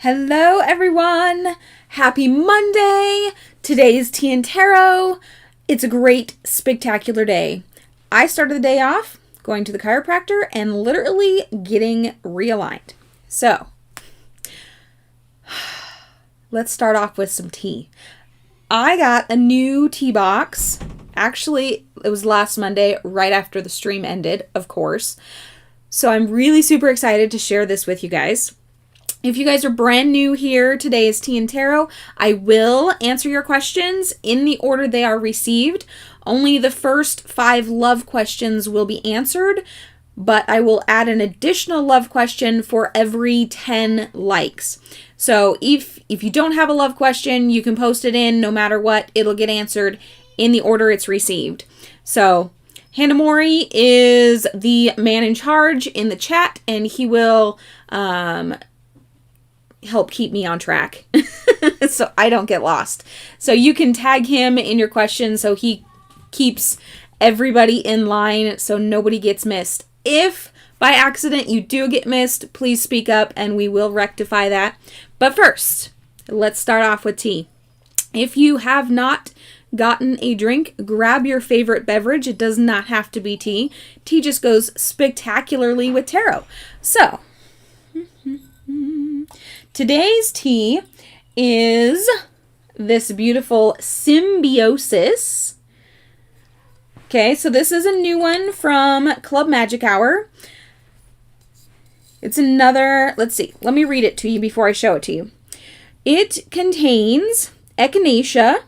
Hello everyone! Happy Monday! Today is Tea and Tarot. It's a great, spectacular day. I started the day off going to the chiropractor and literally getting realigned. So, let's start off with some tea. I got a new tea box. Actually, it was last Monday, right after the stream ended, of course. So I'm really super excited to share this with you guys. If you guys are brand new here, today is Tea and Tarot. I will answer your questions in the order they are received. Only the first 5 love questions will be answered, but I will add an additional love question for every 10 likes. So if you don't have a love question, you can post it in no matter what. It'll get answered in the order it's received. So Hanamori is the man in charge in the chat, and he will help keep me on track so I don't get lost. So you can tag him in your questions so he keeps everybody in line so nobody gets missed. If by accident you do get missed, please speak up and we will rectify that. But first, let's start off with tea. If you have not gotten a drink, grab your favorite beverage. It does not have to be tea. Tea just goes spectacularly with tarot. So, today's tea is this beautiful Symbiosis. Okay, so this is a new one from Club Magic Hour. It's another, let's see, let me read it to you before I show it to you. It contains echinacea,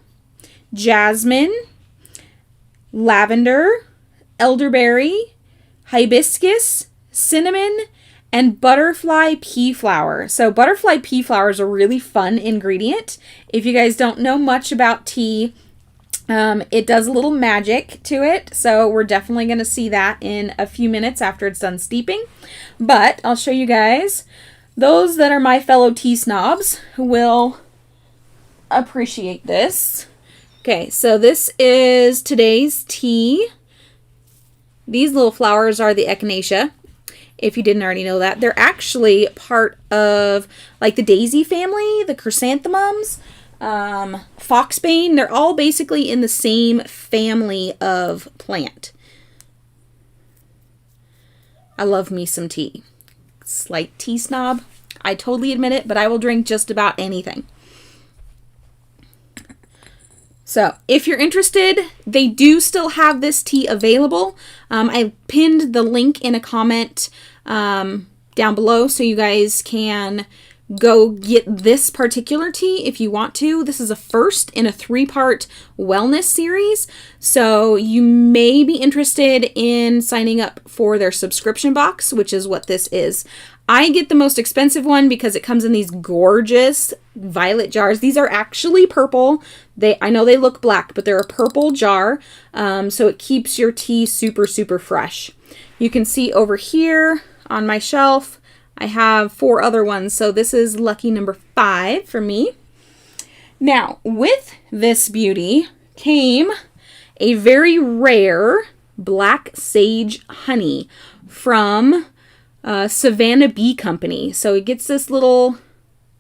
jasmine, lavender, elderberry, hibiscus, cinnamon, and butterfly pea flower. So butterfly pea flower is a really fun ingredient. If you guys don't know much about tea, it does a little magic to it. So we're definitely going to see that in a few minutes after it's done steeping. But I'll show you guys. Those that are my fellow tea snobs will appreciate this. Okay, so this is today's tea. These little flowers are the echinacea. If you didn't already know that, they're actually part of like the daisy family, the chrysanthemums, foxbane. They're all basically in the same family of plant. I love me some tea. Slight tea snob. I totally admit it, but I will drink just about anything. So, if you're interested, they do still have this tea available. I pinned the link in a comment down below so you guys can go get this particular tea if you want to. This is a first in a 3-part wellness series, so you may be interested in signing up for their subscription box, which is what this is. I get the most expensive one because it comes in these gorgeous violet jars. These are actually purple. I know they look black, but they're a purple jar, so it keeps your tea super, super fresh. You can see over here on my shelf, I have 4 other ones, so this is lucky number 5 for me. Now, with this beauty came a very rare black sage honey from Savannah Bee Company. So it gets this little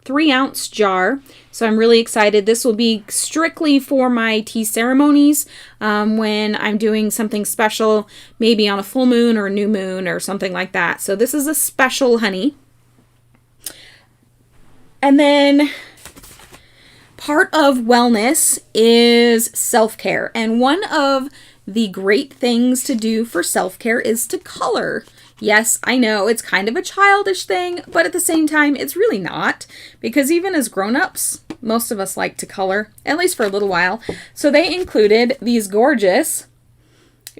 3-ounce jar. So I'm really excited. This will be strictly for my tea ceremonies when I'm doing something special, maybe on a full moon or a new moon or something like that. So this is a special honey. And then part of wellness is self-care. And one of the great things to do for self-care is to color. Yes, I know it's kind of a childish thing, but at the same time, it's really not, because even as grown-ups, most of us like to color, at least for a little while. So they included these gorgeous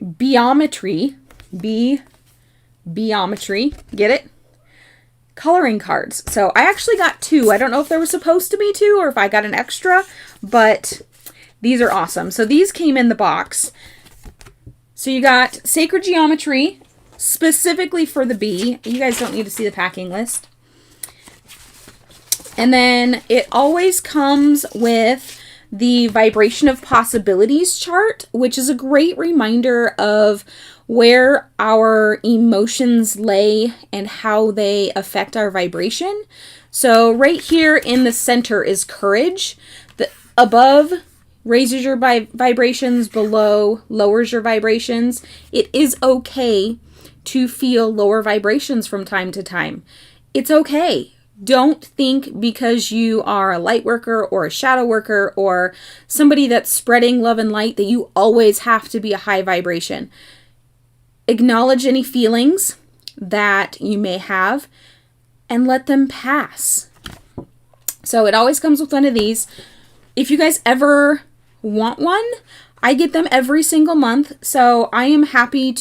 Beometry, get it? Coloring cards. So I actually got 2. I don't know if there was supposed to be 2 or if I got an extra, but these are awesome. So these came in the box. So you got Sacred Geometry, specifically for the bee. You guys don't need to see the packing list. And then it always comes with the Vibration of Possibilities chart, which is a great reminder of where our emotions lay and how they affect our vibration. So right here in the center is courage. The above raises your vibrations, below lowers your vibrations. It is okay to feel lower vibrations from time to time. It's okay. Don't think because you are a light worker or a shadow worker or somebody that's spreading love and light that you always have to be a high vibration. Acknowledge any feelings that you may have and let them pass. So it always comes with one of these. If you guys ever want one, I get them every single month. So I am happy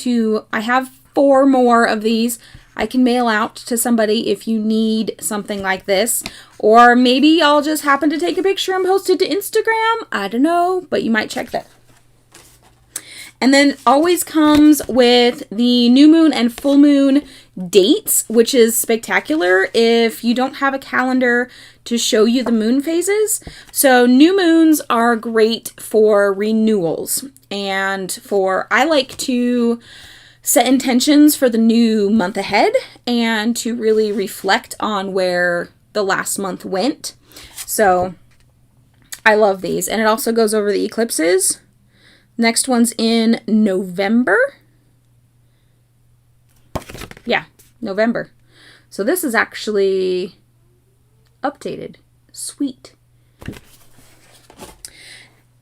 I have 4 more of these I can mail out to somebody if you need something like this. Or maybe I'll just happen to take a picture and post it to Instagram. I don't know, but you might check that. And then always comes with the new moon and full moon dates, which is spectacular if you don't have a calendar to show you the moon phases. So new moons are great for renewals and I like to set intentions for the new month ahead and to really reflect on where the last month went. So I love these. And it also goes over the eclipses. Next one's in November. Yeah, November. So this is actually updated. Sweet.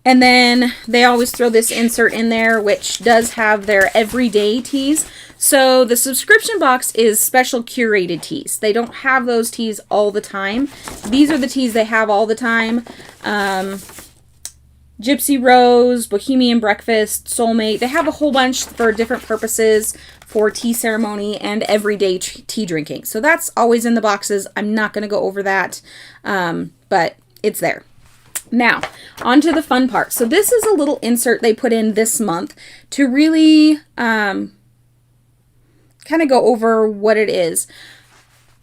And then they always throw this insert in there, which does have their everyday teas. So the subscription box is special curated teas. They don't have those teas all the time. These are the teas they have all the time. Gypsy Rose, Bohemian Breakfast, Soulmate. They have a whole bunch for different purposes for tea ceremony and everyday tea drinking. So that's always in the boxes. I'm not going to go over that, but it's there. Now, on to the fun part. So this is a little insert they put in this month to really kind of go over what it is.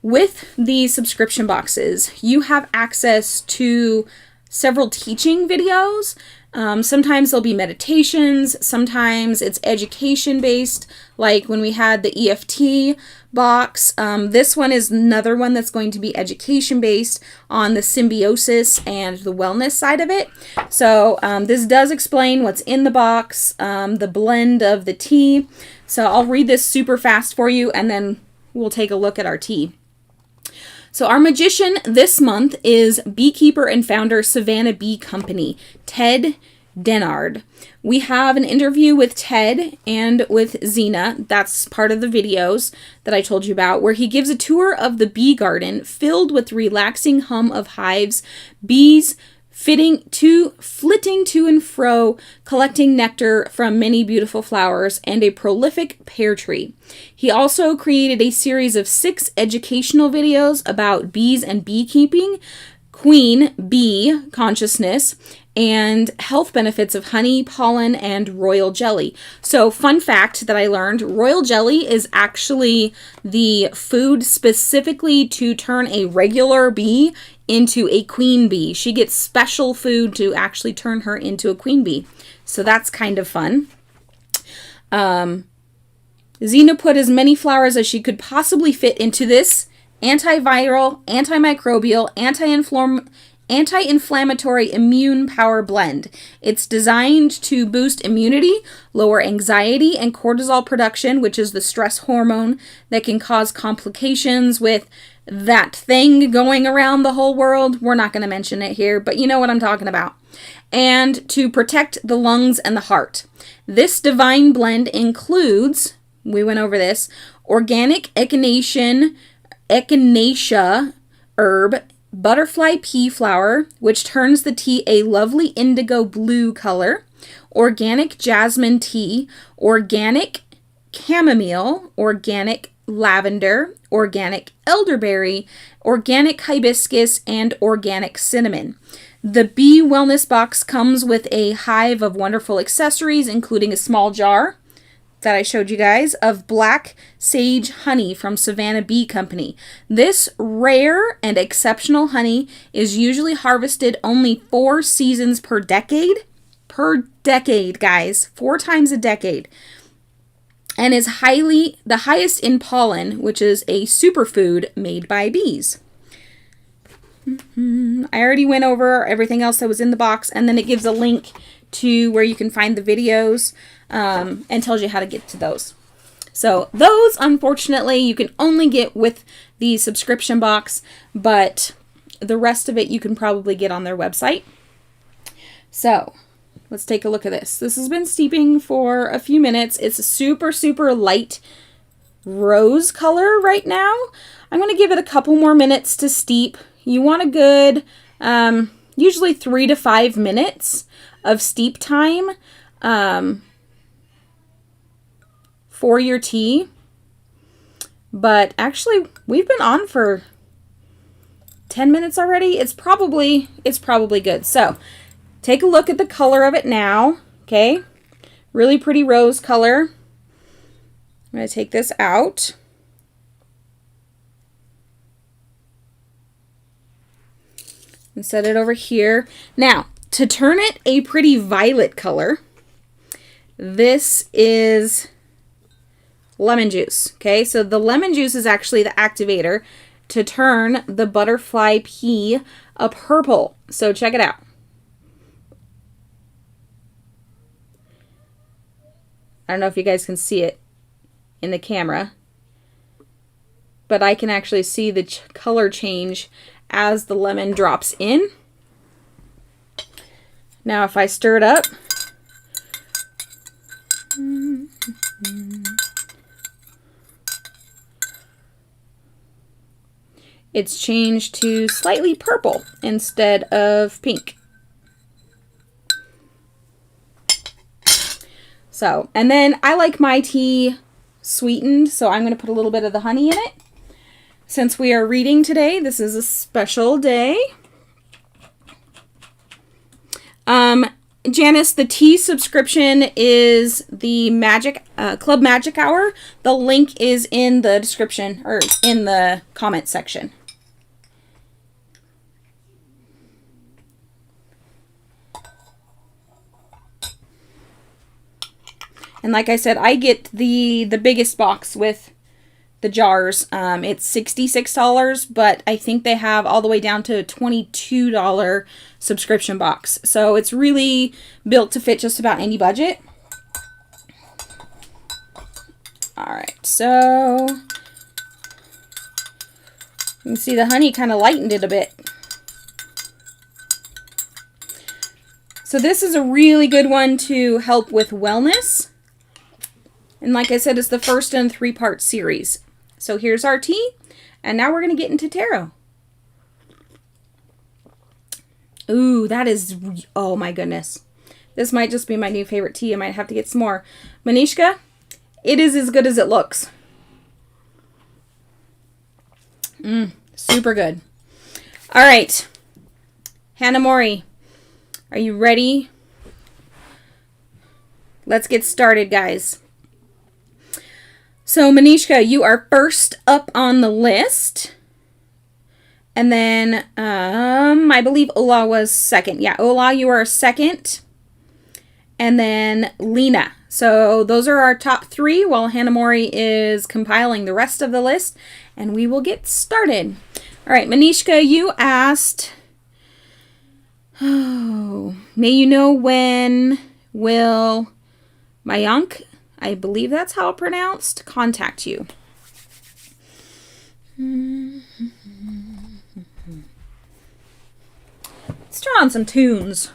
With the subscription boxes, you have access to several teaching videos. Sometimes there'll be meditations. Sometimes it's education based, like when we had the EFT box. This one is another one that's going to be education based on the symbiosis and the wellness side of it. So this does explain what's in the box, the blend of the tea. So I'll read this super fast for you and then we'll take a look at our tea. So our magician this month is beekeeper and founder Savannah Bee Company, Ted Dennard. We have an interview with Ted and with Zena, that's part of the videos that I told you about, where he gives a tour of the bee garden filled with relaxing hum of hives, bees flitting to and fro, collecting nectar from many beautiful flowers, and a prolific pear tree. He also created a series of 6 educational videos about bees and beekeeping, queen bee consciousness, and health benefits of honey, pollen, and royal jelly. So, fun fact that I learned, royal jelly is actually the food specifically to turn a regular bee into a queen bee. She gets special food to actually turn her into a queen bee. So that's kind of fun. Zena put as many flowers as she could possibly fit into this antiviral, antimicrobial, anti-inflammatory immune power blend. It's designed to boost immunity, lower anxiety and cortisol production, which is the stress hormone that can cause complications with that thing going around the whole world. We're not going to mention it here, but you know what I'm talking about. And to protect the lungs and the heart. This divine blend includes, we went over this, organic echinacea herb, butterfly pea flower, which turns the tea a lovely indigo blue color, organic jasmine tea, organic chamomile, organic lavender, organic elderberry, organic hibiscus, and organic cinnamon. The Bee Wellness Box comes with a hive of wonderful accessories, including a small jar that I showed you guys of black sage honey from Savannah Bee Company. This rare and exceptional honey is usually harvested only 4 seasons per decade. Per decade, guys. 4 times a decade. and is the highest in pollen, which is a superfood made by bees. I already went over everything else that was in the box, and then it gives a link to where you can find the videos and tells you how to get to those. So those, unfortunately, you can only get with the subscription box, but the rest of it you can probably get on their website. So let's take a look at this. This has been steeping for a few minutes. It's a super, super light rose color right now. I'm going to give it a couple more minutes to steep. You want a good, usually 3 to 5 minutes of steep time for your tea. But actually, we've been on for 10 minutes already. It's probably good. So take a look at the color of it now. Okay, really pretty rose color. I'm going to take this out. And set it over here. Now, to turn it a pretty violet color, this is lemon juice. Okay, so the lemon juice is actually the activator to turn the butterfly pea a purple. So check it out. I don't know if you guys can see it in the camera, but I can actually see the color change as the lemon drops in. Now if I stir it up, it's changed to slightly purple instead of pink. So, and then I like my tea sweetened, so I'm going to put a little bit of the honey in it. Since we are reading today, this is a special day. Janice, the tea subscription is the Club Magic Hour. The link is in the description or in the comment section. And like I said, I get the biggest box with the jars. It's $66, but I think they have all the way down to a $22 subscription box. So it's really built to fit just about any budget. All right, so you can see the honey kind of lightened it a bit. So this is a really good one to help with wellness. And like I said, it's the first in a 3-part series. So here's our tea, and now we're going to get into tarot. Ooh, that is, oh my goodness. This might just be my new favorite tea. I might have to get some more. Manishka, it is as good as it looks. Super good. All right. Hannah Mori, are you ready? Let's get started, guys. So, Manishka, you are first up on the list. And then, I believe Ola was second. Yeah, Ola, you are second. And then Lena. So, those are our top 3 while Hannah Mori is compiling the rest of the list. And we will get started. All right, Manishka, you asked, may you know when will Mayank, I believe that's how it's pronounced, contact you. Let's turn on some tunes.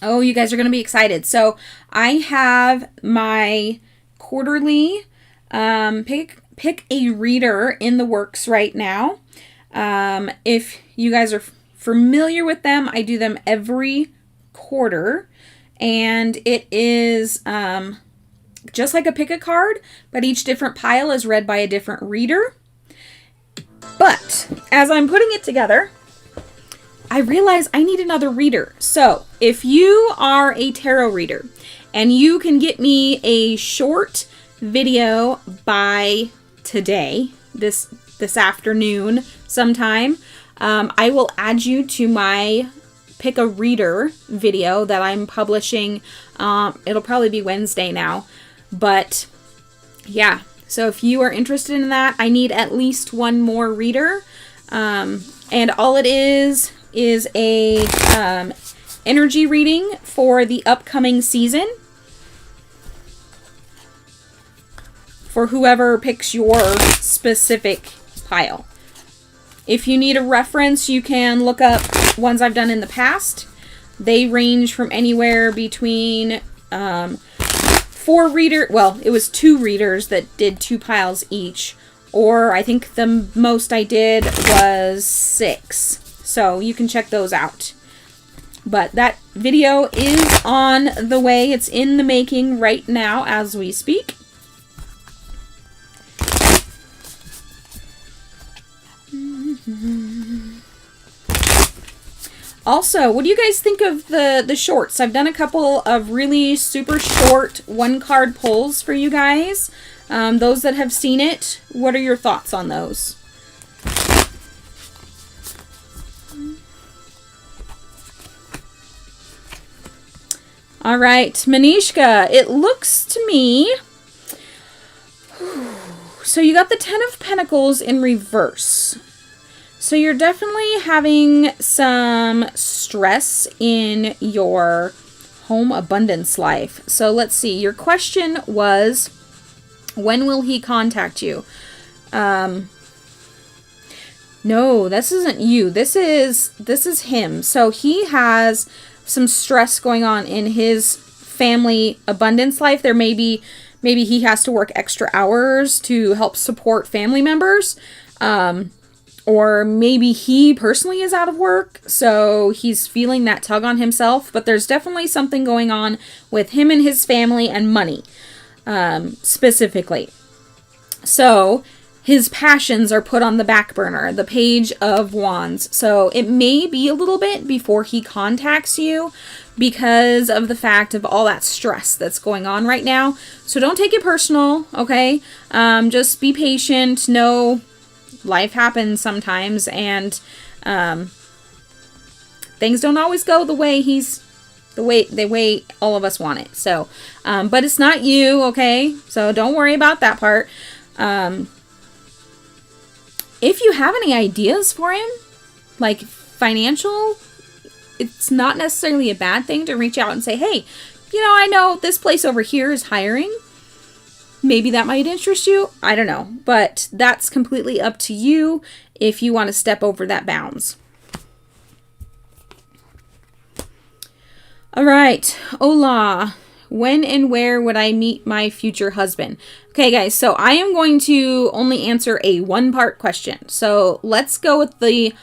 Oh, you guys are going to be excited. So I have my quarterly pick a reader in the works right now. If you guys are familiar with them, I do them every quarter, and it is just like a pick a card, but each different pile is read by a different reader. But as I'm putting it together, I realize I need another reader. So if you are a tarot reader and you can get me a short video by today, this this afternoon sometime, I will add you to my Pick a Reader video that I'm publishing. It'll probably be Wednesday now. But yeah, so if you are interested in that, I need at least one more reader. And all it is a energy reading for the upcoming season for whoever picks your specific pile. If you need a reference, you can look up ones I've done in the past. They range from anywhere between 4 readers, well, it was 2 readers that did 2 piles each, or I think the most I did was 6. So you can check those out. But that video is on the way. It's in the making right now as we speak. Also, what do you guys think of the shorts? I've done a couple of really super short 1-card pulls for you guys. Those that have seen it, what are your thoughts on those? All right, Manishka, it looks to me... So you got the 10 of Pentacles in reverse. So you're definitely having some stress in your home abundance life. So let's see. Your question was, when will he contact you? No, this isn't you. This is him. So he has some stress going on in his family abundance life. There maybe he has to work extra hours to help support family members. Or maybe he personally is out of work, so he's feeling that tug on himself. But there's definitely something going on with him and his family and money, specifically. So his passions are put on the back burner, the Page of Wands. So it may be a little bit before he contacts you because of the fact of all that stress that's going on right now. So don't take it personal, okay? Just be patient. Know life happens sometimes, and things don't always go the way all of us want it. So, but it's not you, okay? So don't worry about that part. If you have any ideas for him, like financial, it's not necessarily a bad thing to reach out and say, hey, I know this place over here is hiring. Maybe that might interest you. I don't know. But that's completely up to you if you want to step over that bounds. All right. Hola. When and where would I meet my future husband? Okay, guys. So I am going to only answer a 1-part question. So let's go with the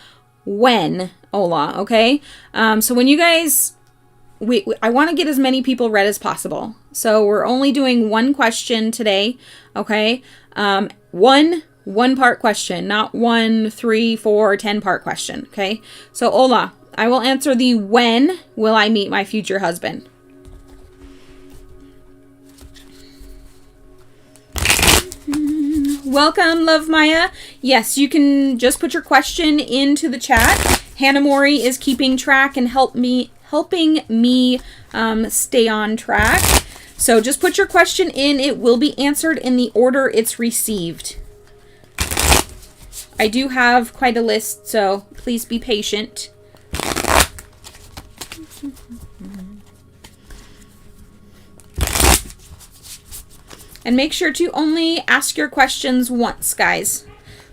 when, Hola. Okay. So when you guys... I want to get as many people read as possible. So we're only doing 1 question today, okay? 1-part question, not 1, 3, 4, 10-part question, okay? So, Ola, I will answer the when will I meet my future husband. Welcome, Love Maya. Yes, you can just put your question into the chat. Hannah Mori is keeping track and helping me stay on track. So just put your question in. It will be answered in the order it's received. I do have quite a list, so please be patient. And make sure to only ask your questions once, guys.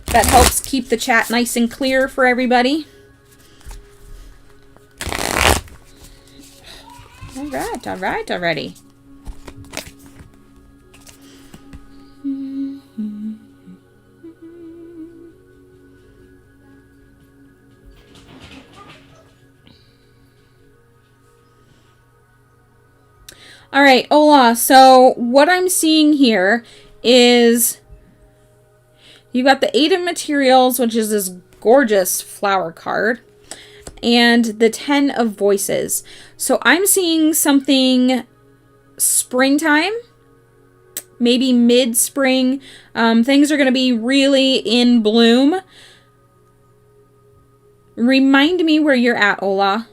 That helps keep the chat nice and clear for everybody. All right, already. All right, Ola, so what I'm seeing here is you got the 8 of Materials, which is this gorgeous flower card, and the 10 of Voices. So I'm seeing something springtime, maybe mid-spring. Things are going to be really in bloom. Remind me where you're at, Ola.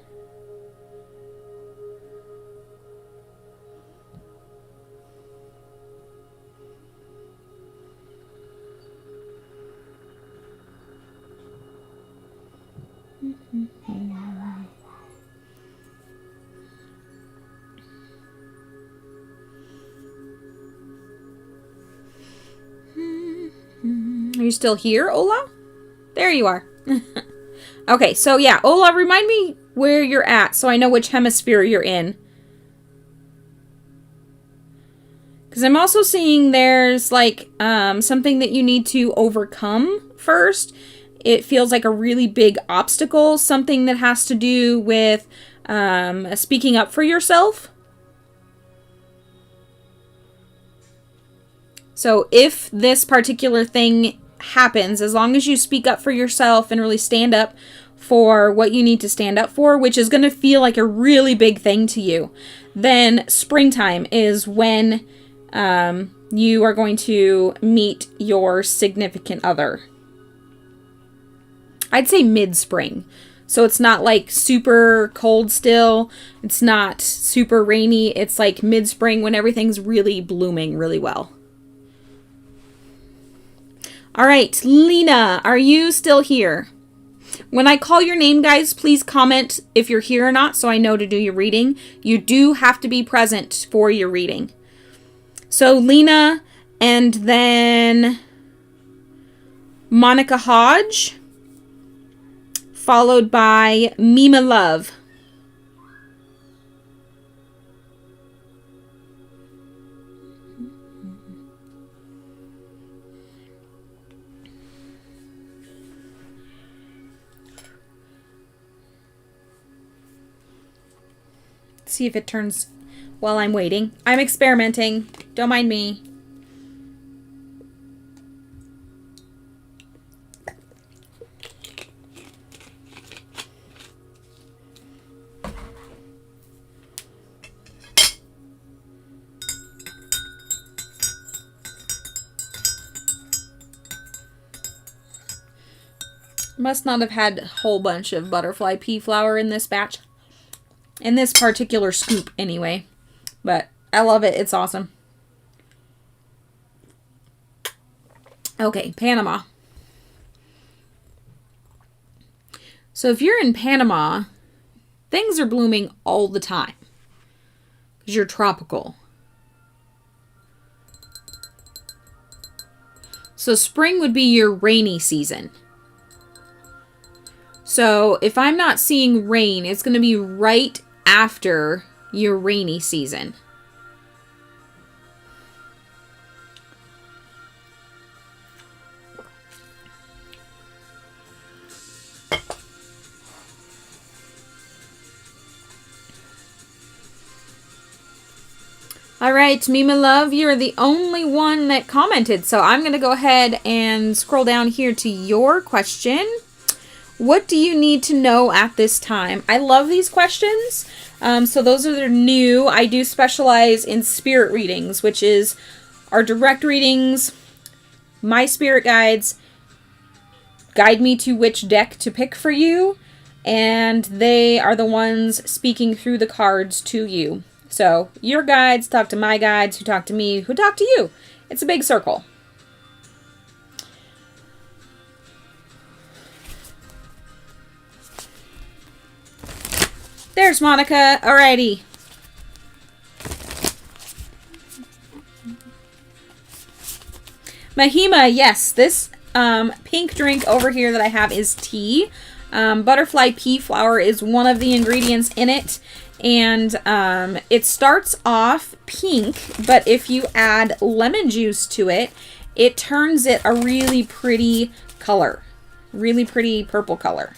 Are you still here, Ola? There you are. Okay, so yeah, Ola, remind me where you're at so I know which hemisphere you're in. Because I'm also seeing there's like something that you need to overcome first. It feels like a really big obstacle, something that has to do with speaking up for yourself. So if this particular thing happens, as long as you speak up for yourself and really stand up for what you need to stand up for, which is going to feel like a really big thing to you, then springtime is when you are going to meet your significant other. I'd say mid-spring. So it's not like super cold still. It's not super rainy. It's like mid-spring when everything's really blooming really well. All right, Lena, are you still here? When I call your name, guys, please comment if you're here or not so I know to do your reading. You do have to be present for your reading. So Lena and then Monica Hodge, followed by Mima Love. See if it turns while I'm waiting. I'm experimenting. Don't mind me. Must not have had a whole bunch of butterfly pea flower in this batch. In this particular scoop, anyway. But I love it. It's awesome. Okay, Panama. So if you're in Panama, things are blooming all the time. Because you're tropical. So spring would be your rainy season. So if I'm not seeing rain, it's going to be right after your rainy season. All right, Mima Love, you're the only one that commented, so I'm going to go ahead and scroll down here to your question. What do you need to know at this time? I love these questions. So those are new. I do specialize in spirit readings, which is our direct readings. My spirit guides guide me to which deck to pick for you, and they are the ones speaking through the cards to you. So your guides talk to my guides, who talk to me, who talk to you. It's a big circle. There's Monica. Alrighty. Mahima, yes. This pink drink over here that I have is tea. Butterfly pea flower is one of the ingredients in it. And it starts off pink, but if you add lemon juice to it, it turns it a really pretty color. Really pretty purple color.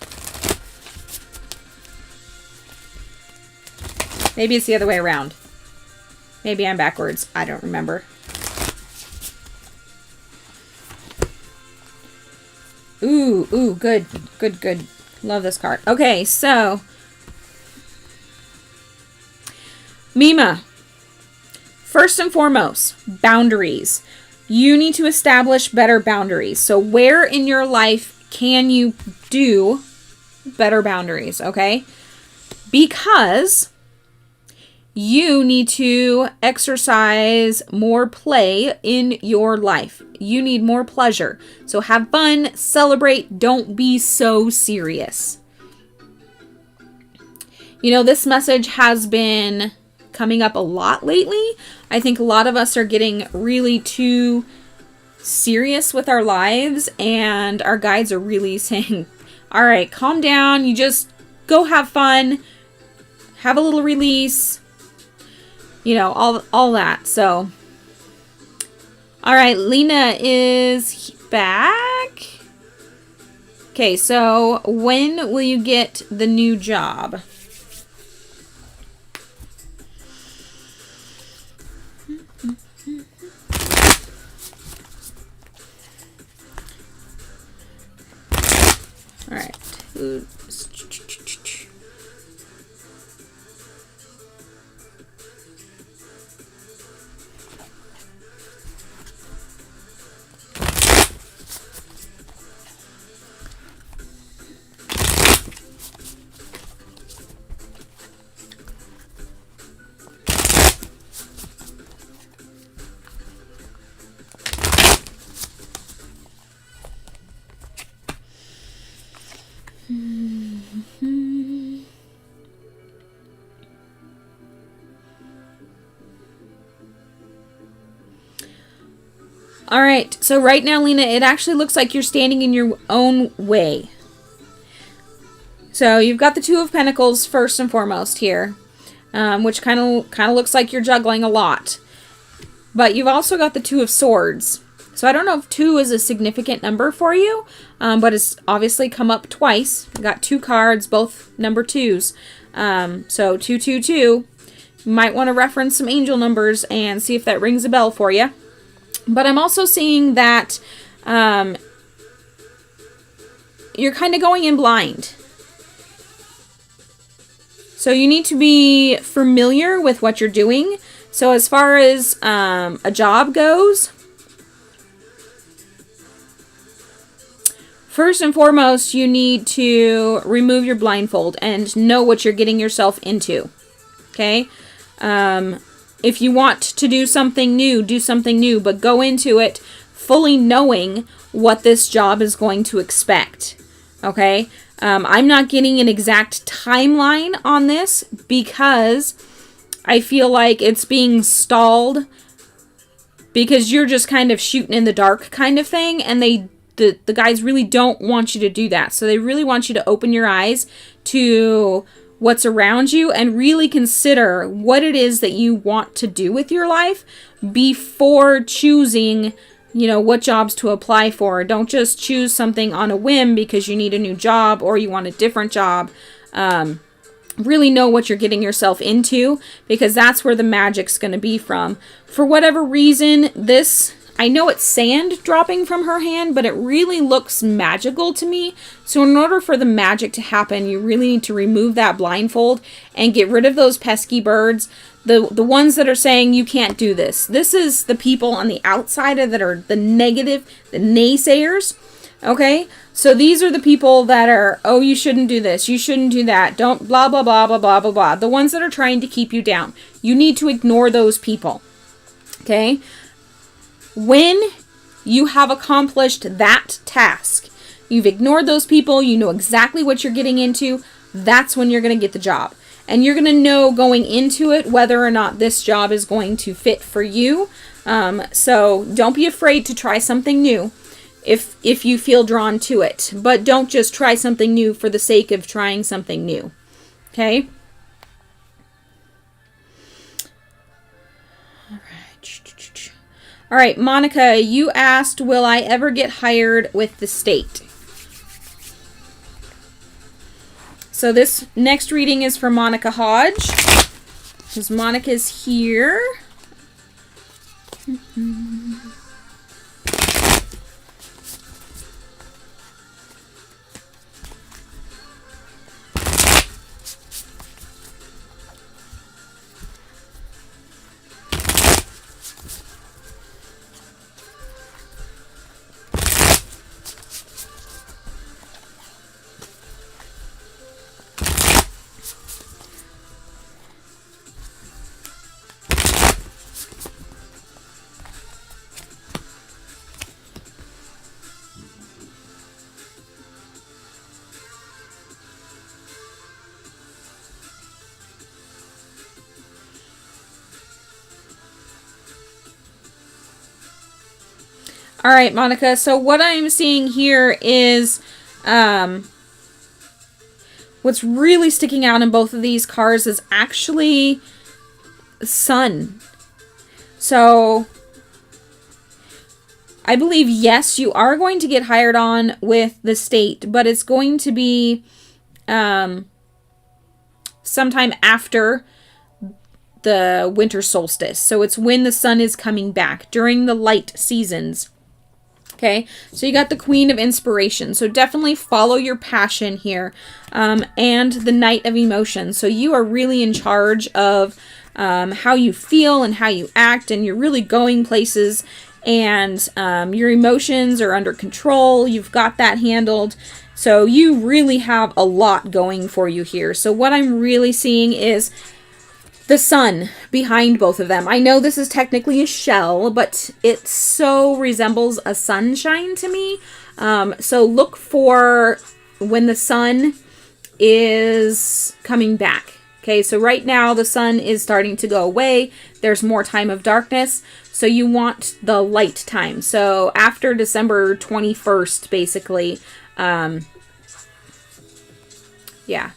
Maybe it's the other way around. Maybe I'm backwards. I don't remember. Ooh, good. Good. Love this card. Okay, so Mima. first and foremost, boundaries. You need to establish better boundaries. So where in your life can you do better boundaries, okay? Because you need to exercise more play in your life. You need more pleasure. So have fun, celebrate, don't be so serious. You know, this message has been coming up a lot lately. I think a lot of us are getting really too serious with our lives, and our guides are really saying, all right, calm down. You just go have fun, have a little release, you know, all that. So, all right, Lena is back. Okay, so when will you get the new job? All right. All right, so right now, Lena, it actually looks like you're standing in your own way. So you've got the Two of Pentacles first and foremost here, which kind of looks like you're juggling a lot. But you've also got the Two of Swords. So I don't know if 2 is a significant number for you, but it's obviously come up twice. You got 2 cards, both number 2s. So 222. You might want to reference some angel numbers and see if that rings a bell for you. But I'm also seeing that you're kind of going in blind. So you need to be familiar with what you're doing. So as far as a job goes, first and foremost, you need to remove your blindfold and know what you're getting yourself into. Okay? If you want to do something new, but go into it fully knowing what this job is going to expect. Okay? I'm not getting an exact timeline on this because I feel like it's being stalled because you're just kind of shooting in the dark kind of thing, and the guys really don't want you to do that. So they really want you to open your eyes to what's around you and really consider what it is that you want to do with your life before choosing, you know, what jobs to apply for. Don't just choose something on a whim because you need a new job or you want a different job. Really know what you're getting yourself into, because that's where the magic's going to be from. For whatever reason, this, I know it's sand dropping from her hand, but it really looks magical to me. So in order for the magic to happen, you really need to remove that blindfold and get rid of those pesky birds. The ones that are saying you can't do this. This is the people on the outside that are the negative, the naysayers. Okay? So these are the people that are, oh, you shouldn't do this. You shouldn't do that. Don't blah, blah, blah, blah, blah, blah, blah. The ones that are trying to keep you down. You need to ignore those people. Okay? When you have accomplished that task, you've ignored those people, you know exactly what you're getting into, that's when you're going to get the job. And you're going to know going into it whether or not this job is going to fit for you. So don't be afraid to try something new if you feel drawn to it. But don't just try something new for the sake of trying something new. Okay? All right, Monica, you asked, will I ever get hired with the state? So this next reading is for Monica Hodge, because Monica's here. All right, Monica. So what I'm seeing here is what's really sticking out in both of these cards is actually sun. So I believe, yes, you are going to get hired on with the state, but it's going to be sometime after the winter solstice. So it's when the sun is coming back during the light seasons. Okay, so you got the Queen of Inspiration. So definitely follow your passion here. And the Knight of Emotion. So you are really in charge of how you feel and how you act, and you're really going places, and your emotions are under control. You've got that handled. So you really have a lot going for you here. So what I'm really seeing is the sun behind both of them. I know this is technically a shell, but it so resembles a sunshine to me. So look for when the sun is coming back. Okay, so right now the sun is starting to go away. There's more time of darkness. So you want the light time. So after December 21st, basically, yeah,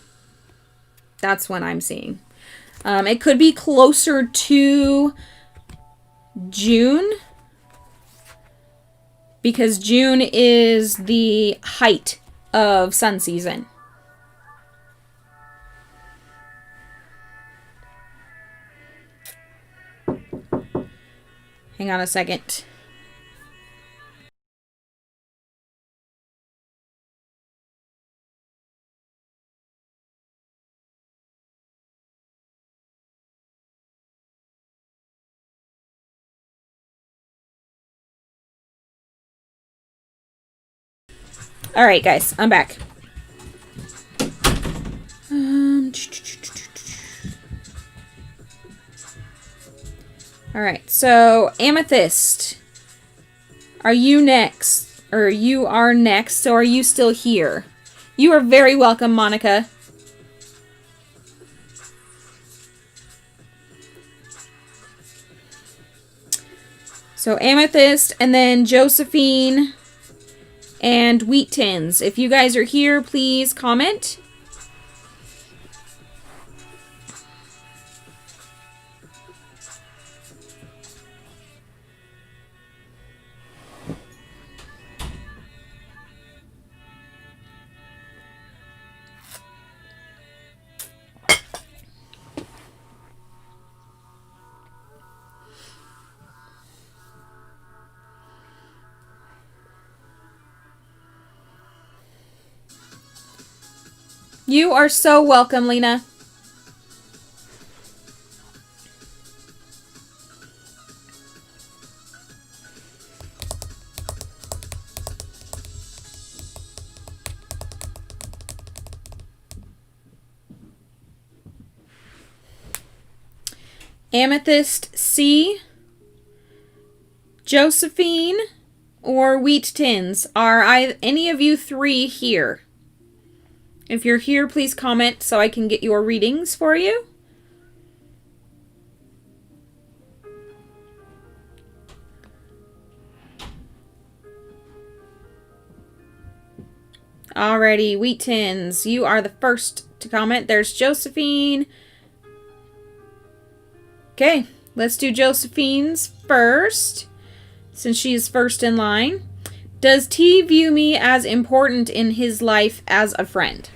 that's when I'm seeing. It could be closer to June, because June is the height of sun season. Hang on a second. All right, guys, I'm back. All right, so Amethyst, are you next? Or you are next, so are you still here? You are very welcome, Monica. So Amethyst, and then Josephine and Wheat Tins. If you guys are here, please comment. You are so welcome, Lena. Amethyst C, Josephine, or Wheat Tins. Are any of you three here? If you're here, please comment so I can get your readings for you. Alrighty, Wheat Tins, you are the first to comment. There's Josephine. Okay, let's do Josephine's first, since she is first in line. Does T view me as important in his life as a friend?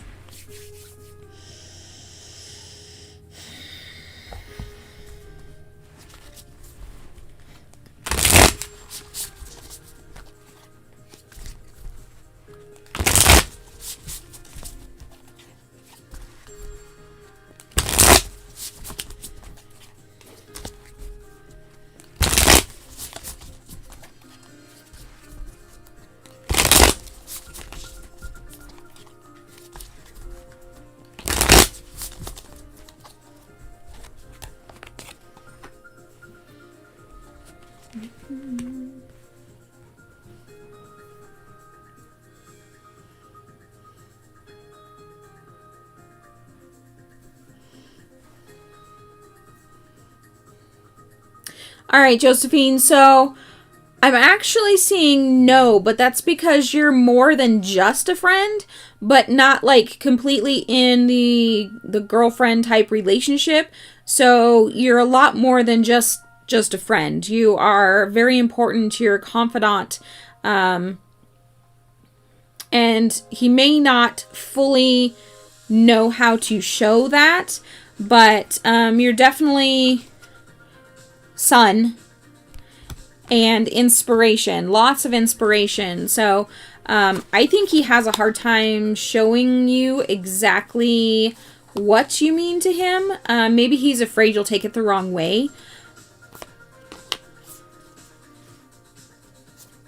All right, Josephine, so I'm actually seeing no, but that's because you're more than just a friend, but not like completely in the girlfriend type relationship. So you're a lot more than just a friend. You are very important to your confidant, and he may not fully know how to show that, but you're definitely sun and inspiration, lots of inspiration. So I think he has a hard time showing you exactly what you mean to him. Maybe he's afraid you'll take it the wrong way,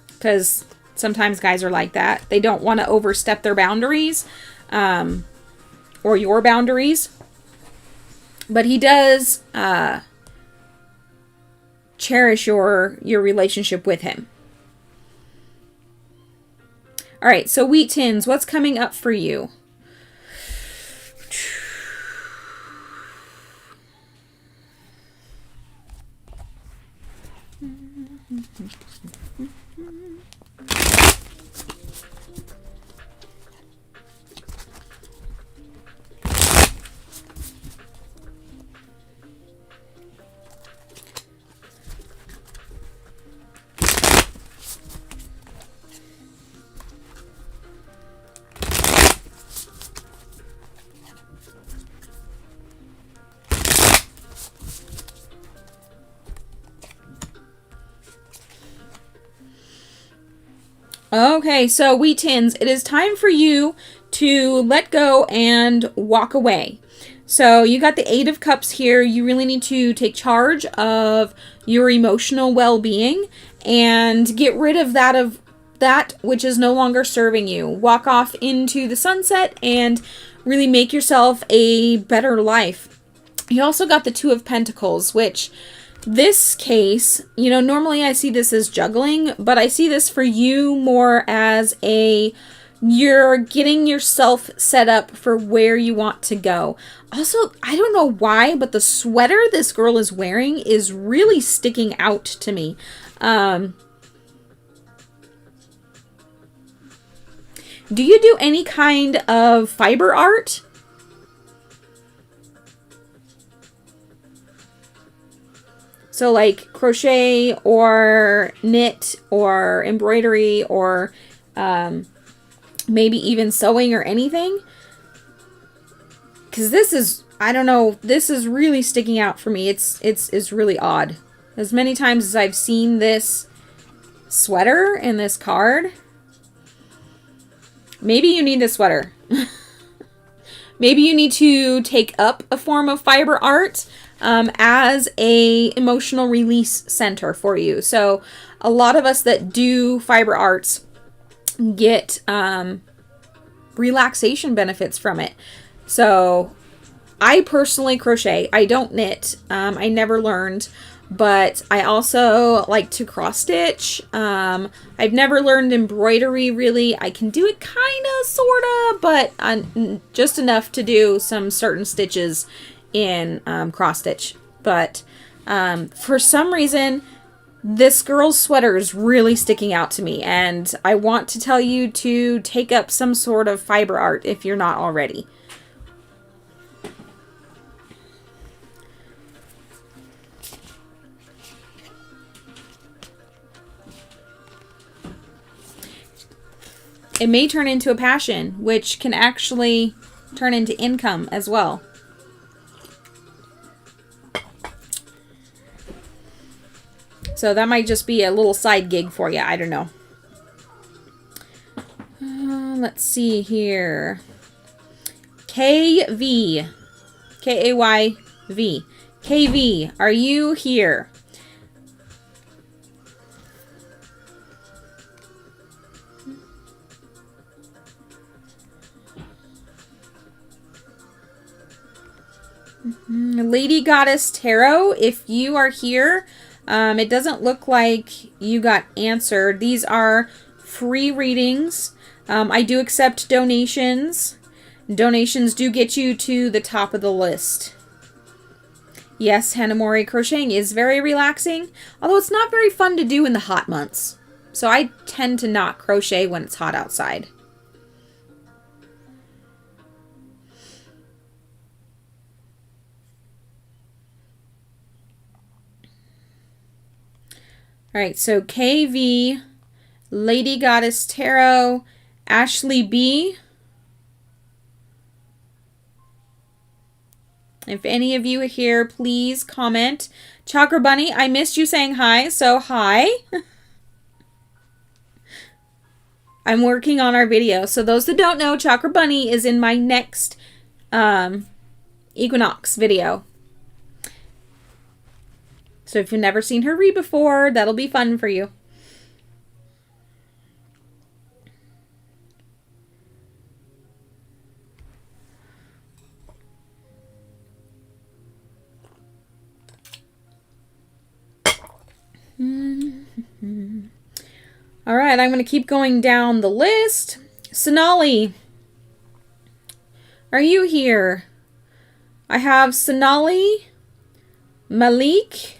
because sometimes guys are like that. They don't want to overstep their boundaries, or your boundaries. But he does cherish your relationship with him. All right, so Wheat Tins, what's coming up for you? Okay, so Wheat Tins, it is time for you to let go and walk away. So you got the Eight of Cups here. You really need to take charge of your emotional well-being and get rid of that which is no longer serving you. Walk off into the sunset and really make yourself a better life. You also got the Two of Pentacles, which this case, you know, normally I see this as juggling, but I see this for you more as you're getting yourself set up for where you want to go. Also, I don't know why, but the sweater this girl is wearing is really sticking out to me. Do you do any kind of fiber art? So like crochet or knit or embroidery or maybe even sewing or anything? Because this is, I don't know, this is really sticking out for me. It's really odd. As many times as I've seen this sweater in this card, maybe you need this sweater. Maybe you need to take up a form of fiber art as a emotional release center for you. So a lot of us that do fiber arts get relaxation benefits from it. So I personally crochet. I don't knit. I never learned, but I also like to cross stitch. I've never learned embroidery really. I can do it kind of, sort of, but just enough to do some certain stitches in cross stitch. But for some reason, this girl's sweater is really sticking out to me, and I want to tell you to take up some sort of fiber art if you're not already. It may turn into a passion, which can actually turn into income as well. So that might just be a little side gig for you. I don't know. Let's see here. KV. K-A-Y-V. KV, are you here? Lady Goddess Tarot, if you are here, it doesn't look like you got answered. These are free readings. I do accept donations. Donations do get you to the top of the list. Yes, Hanamori, crocheting is very relaxing, although it's not very fun to do in the hot months. So I tend to not crochet when it's hot outside. All right, so KV, Lady Goddess Tarot, Ashley B. If any of you are here, please comment. Chakra Bunny, I missed you saying hi, so hi. I'm working on our video. So those that don't know, Chakra Bunny is in my next equinox video. So if you've never seen her read before, that'll be fun for you. All right, I'm going to keep going down the list. Sonali, are you here? I have Sonali, Malik,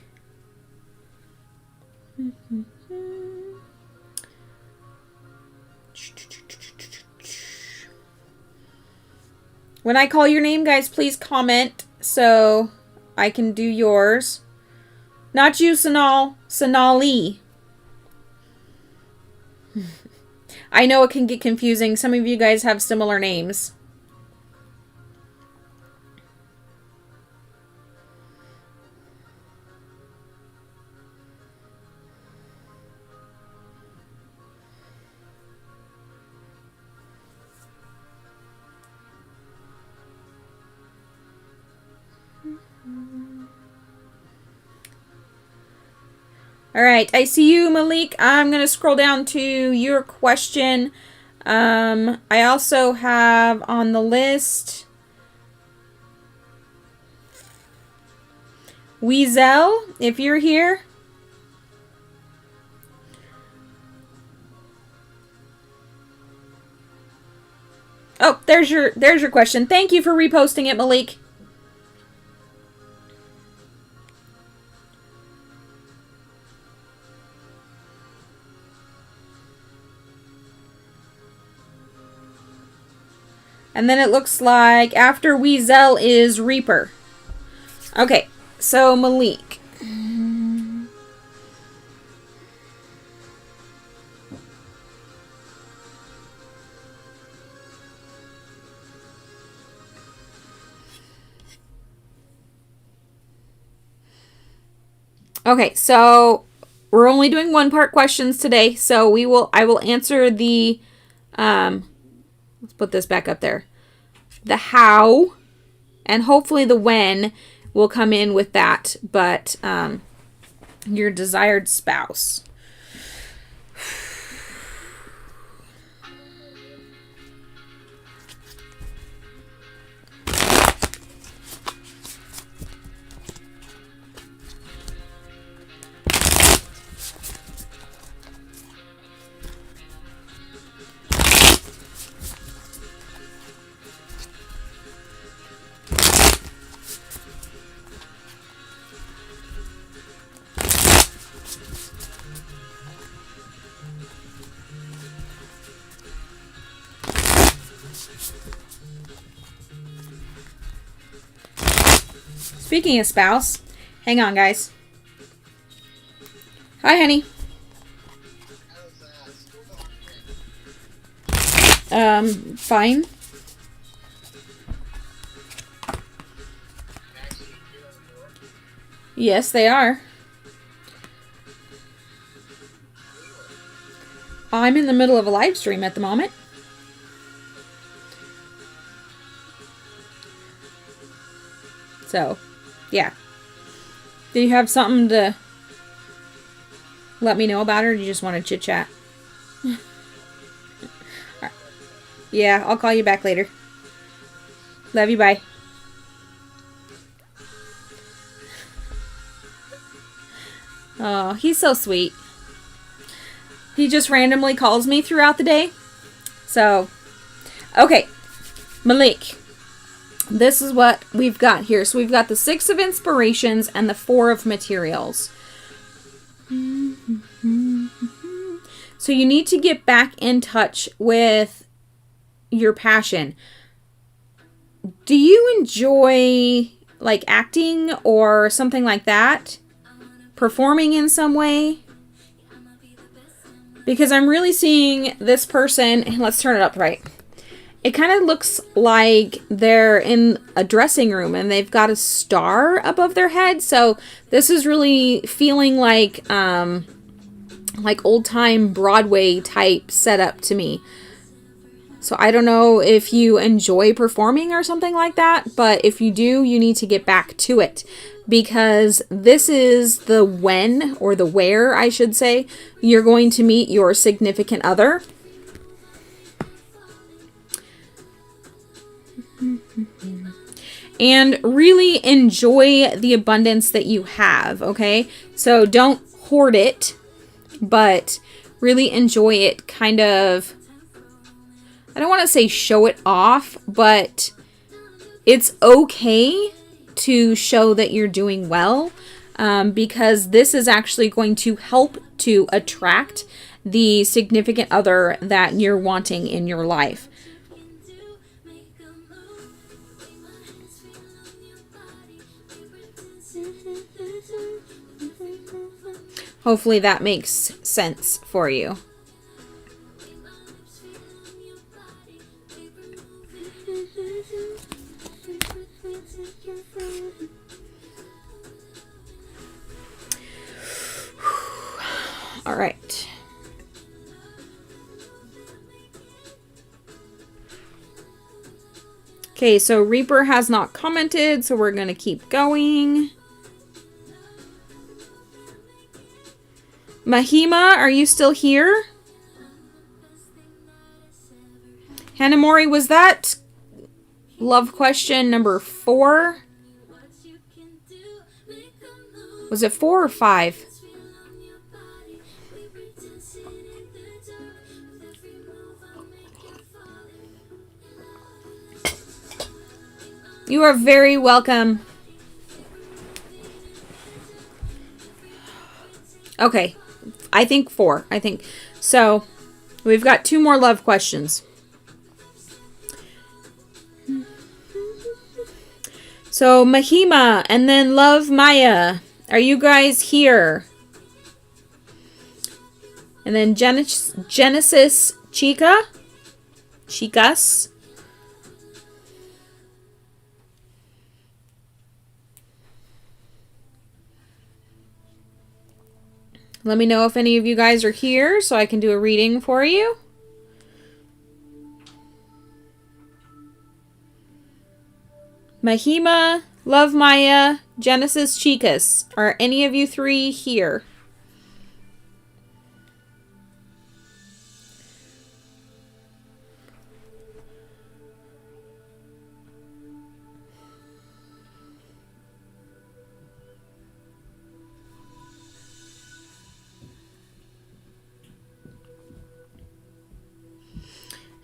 when I call your name, guys, please comment so I can do yours. Not you, Sonali. I know it can get confusing. Some of you guys have similar names. All right, I see you, Malik. I'm going to scroll down to your question. I also have on the list Weasel, if you're here. Oh, there's your question. Thank you for reposting it, Malik. And then it looks like after Weasel is Reaper. Okay, so Malik. Okay, so we're only doing one part questions today, so I will answer the let's put this back up there. The how and hopefully the when will come in with that, but your desired spouse. Speaking of spouse, hang on, guys. Hi, honey. Fine. Yes, they are. I'm in the middle of a live stream at the moment. So, yeah. Do you have something to let me know about, or do you just want to chit chat? Right. Yeah, I'll call you back later. Love you, bye. Oh, he's so sweet. He just randomly calls me throughout the day. So, okay. Malik. this is what we've got here. So we've got the 6 of inspirations and the 4 of materials. So you need to get back in touch with your passion. Do you enjoy like acting or something like that? Performing in some way? Because I'm really seeing this person, let's turn it up right. It kind of looks like they're in a dressing room and they've got a star above their head. So this is really feeling like old time Broadway type setup to me. So I don't know if you enjoy performing or something like that, but if you do, you need to get back to it, because this is the when, or the where I should say, you're going to meet your significant other. And really enjoy the abundance that you have, okay? So don't hoard it, but really enjoy it. Kind of, I don't want to say show it off, but it's okay to show that you're doing well, because this is actually going to help to attract the significant other that you're wanting in your life. Hopefully that makes sense for you. All right. Okay, so Reaper has not commented, so we're going to keep going. Mahima, are you still here? Hanamori, was that love question number 4? Was it 4 or 5? You are very welcome. Okay. I think 4. I think. So, we've got 2 more love questions. So, Mahima and then Love Maya. Are you guys here? And then Genesis Chica? Chicas? Let me know if any of you guys are here so I can do a reading for you. Mahima, Love Maya, Genesis Chicas. Are any of you 3 here?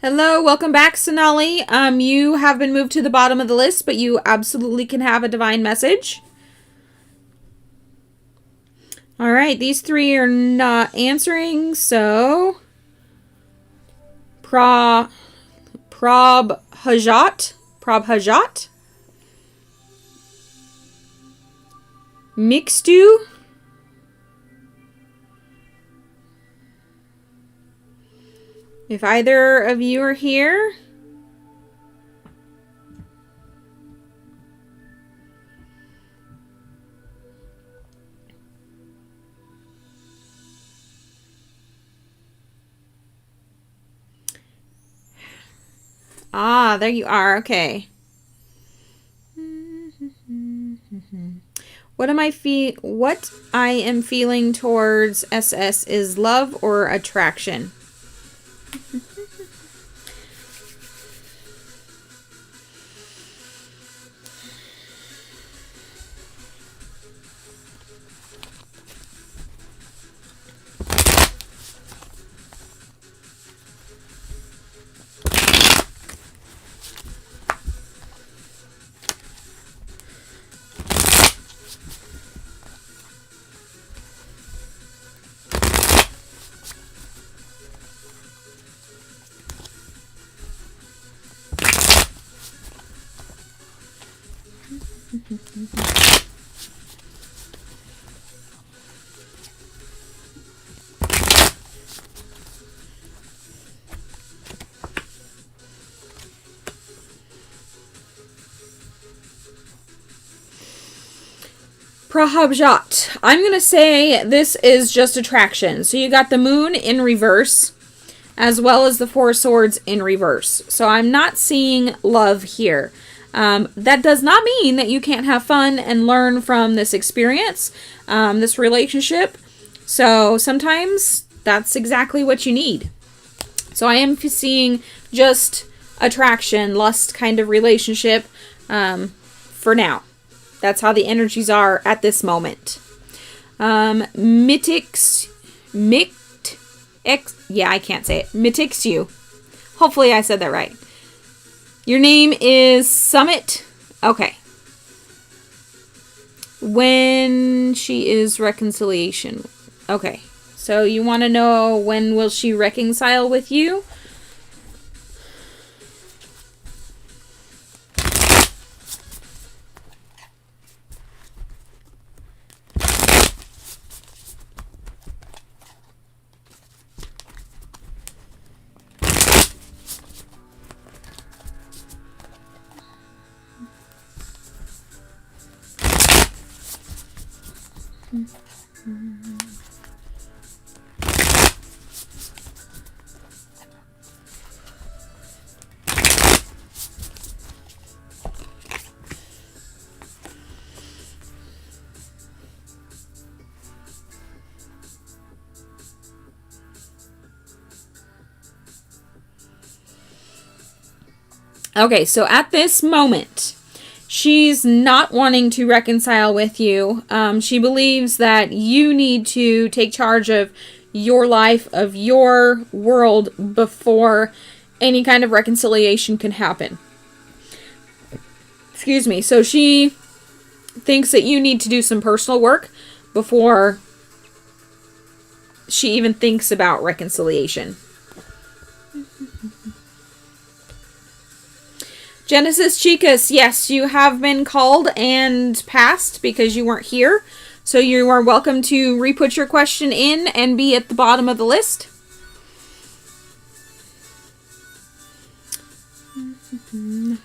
Hello, welcome back, Sonali. You have been moved to the bottom of the list, but you absolutely can have a divine message. All right, these 3 are not answering, so Prabhajat, Mixtu, if either of you are here. Ah, there you are. Okay. What I am feeling towards SS is love or attraction. Prahabjat. I'm going to say this is just attraction. So you got the moon in reverse, as well as the Four of Swords in reverse. So I'm not seeing love here. That does not mean that you can't have fun and learn from this experience, this relationship. So sometimes that's exactly what you need. So I am seeing just attraction, lust kind of relationship for now. That's how the energies are at this moment. I can't say it. Mitixu. Hopefully I said that right. Your name is Summit. Okay. When she is reconciliation. Okay. So you want to know when will she reconcile with you? Okay, so at this moment, she's not wanting to reconcile with you. She believes that you need to take charge of your life, of your world, before any kind of reconciliation can happen. Excuse me. So she thinks that you need to do some personal work before she even thinks about reconciliation. Genesis Chicas, yes, you have been called and passed because you weren't here. So you are welcome to re-put your question in and be at the bottom of the list.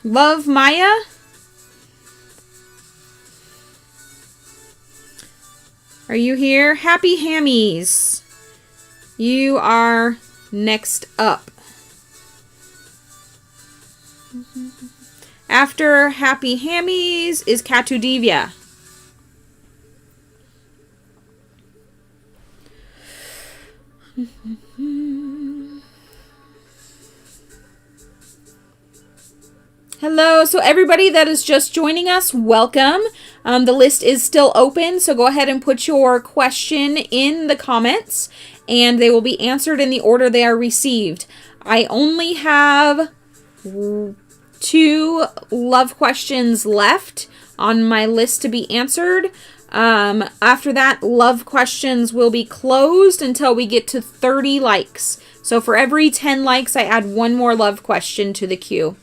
Love Maya. Are you here? Happy Hammies. You are next up. After Happy Hammies is Katudivya. Hello, so everybody that is just joining us, welcome. The list is still open, so go ahead and put your question in the comments, and they will be answered in the order they are received. I only have 2 love questions left on my list to be answered. After that, love questions will be closed until we get to 30 likes. So for every 10 likes, I add 1 more love question to the queue.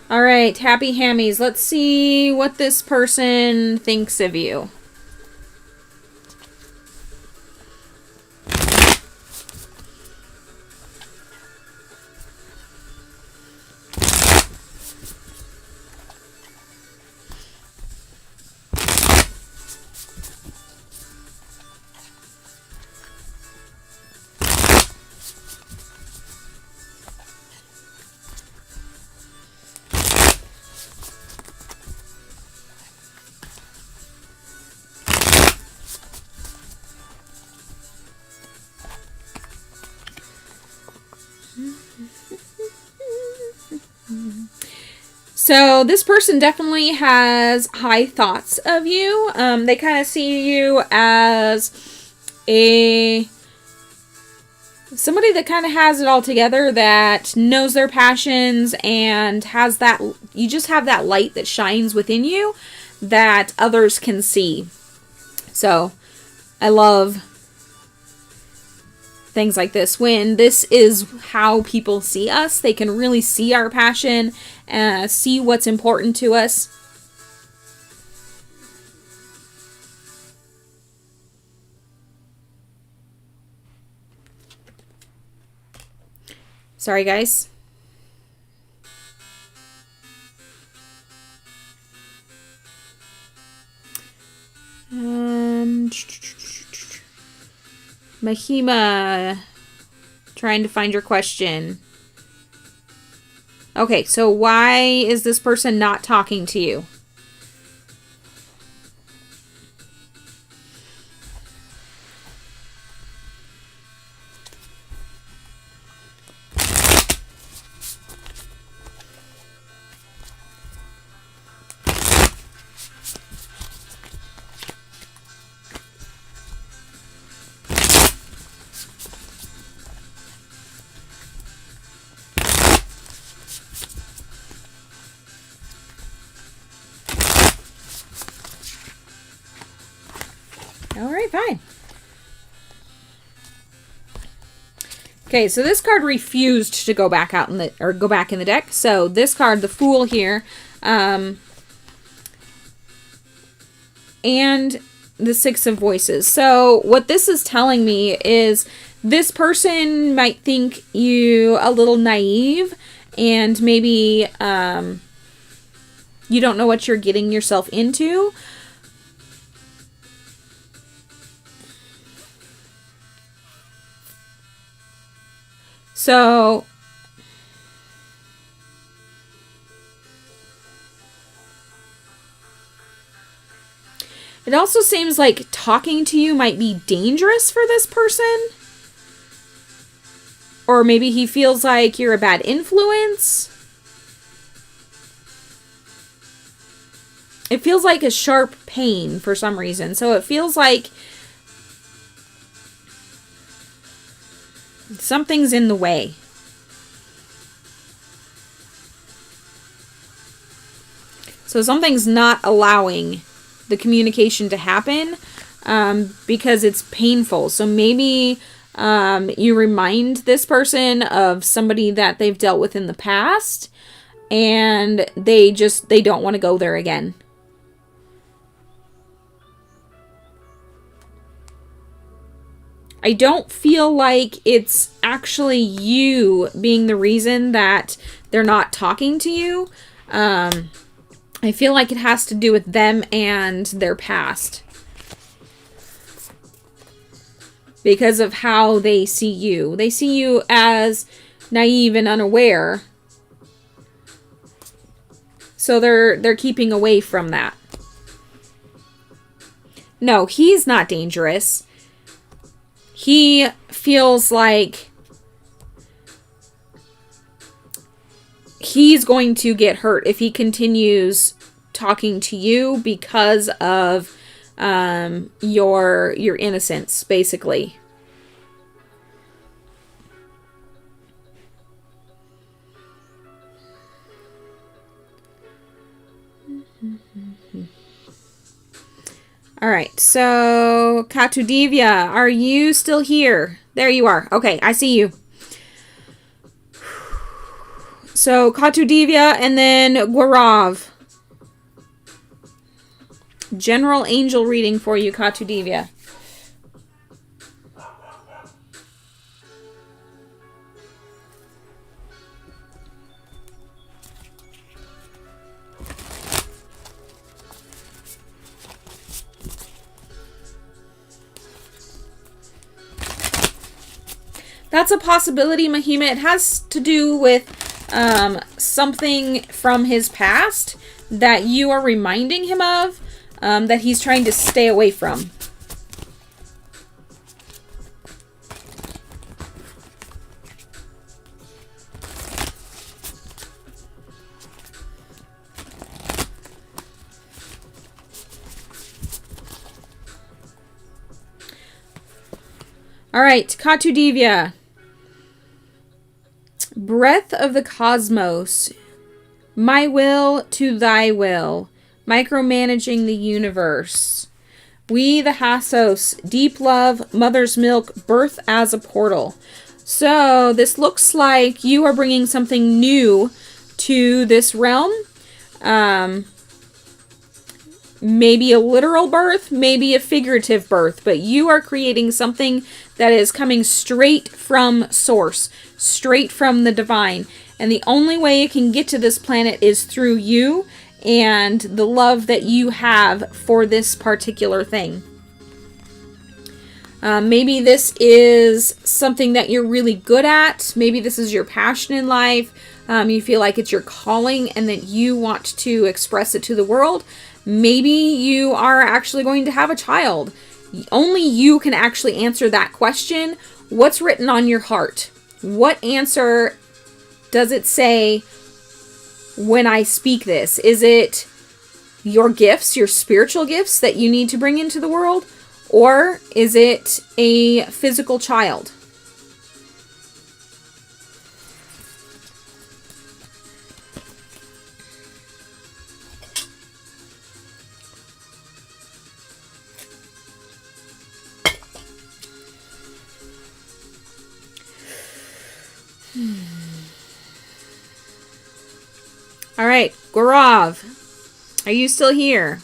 All right, Happy Hammies. Let's see what this person thinks of you. So this person definitely has high thoughts of you. They kind of see you as somebody that kind of has it all together, that knows their passions and has that, you just have that light that shines within you that others can see. So I love things like this. When this is how people see us, they can really see our passion, see what's important to us. Sorry, guys. Mahima, trying to find your question. Okay, so why is this person not talking to you? All right, fine. Okay, so this card refused to go back out in the go back in the deck. So this card, the Fool here, and the Six of Voices. So what this is telling me is this person might think you a little naive, and maybe you don't know what you're getting yourself into. So it also seems like talking to you might be dangerous for this person. Or maybe he feels like you're a bad influence. It feels like a sharp pain for some reason. So it feels like something's in the way. So something's not allowing the communication to happen because it's painful. So maybe you remind this person of somebody that they've dealt with in the past, and they don't want to go there again. I don't feel like it's actually you being the reason that they're not talking to you. I feel like it has to do with them and their past. Because of how they see you. They see you as naive and unaware. So they're keeping away from that. No, he's not dangerous. He feels like he's going to get hurt if he continues talking to you because of your innocence, basically. All right, so Katudivya, are you still here? There you are. Okay, I see you. So Katudivya and then Gaurav. General angel reading for you, Katudivya. That's a possibility, Mahima. It has to do with something from his past that you are reminding him of, that he's trying to stay away from. All right, Katudivya. Breath of the cosmos. My will to thy will. Micromanaging the universe. We the Hassos. Deep love. Mother's milk. Birth as a portal. So this looks like you are bringing something new to this realm. Maybe a literal birth, maybe a figurative birth, but you are creating something that is coming straight from source. straight from the divine. And the only way it can get to this planet is through you and the love that you have for this particular thing. Maybe this is something that you're really good at. Maybe this is your passion in life. You feel like it's your calling and that you want to express it to the world. Maybe you are actually going to have a child. Only you can actually answer that question. What's written on your heart? What answer does it say when I speak this? Is it your gifts, your spiritual gifts that you need to bring into the world? Or is it a physical child? All right, Gaurav, are you still here?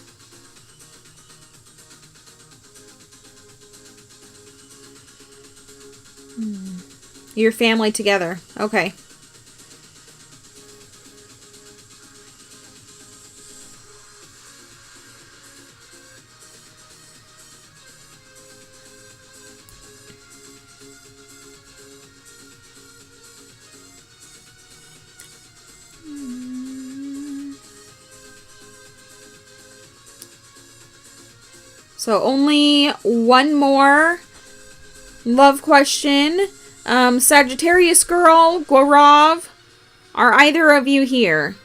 Your family together. Okay. So only one more love question. Sagittarius girl, Gaurav, are either of you here?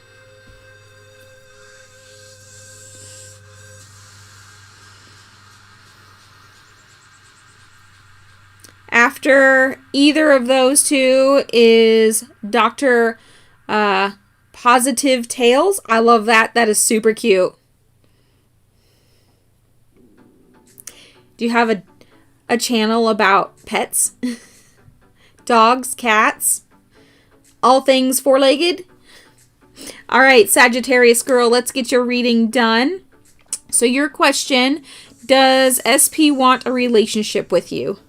After either of those two is Dr. Positive Tales. I love that. That is super cute. Do you have a channel about pets? Dogs, cats, all things four-legged? All right, Sagittarius girl, let's get your reading done. So your question, does SP want a relationship with you?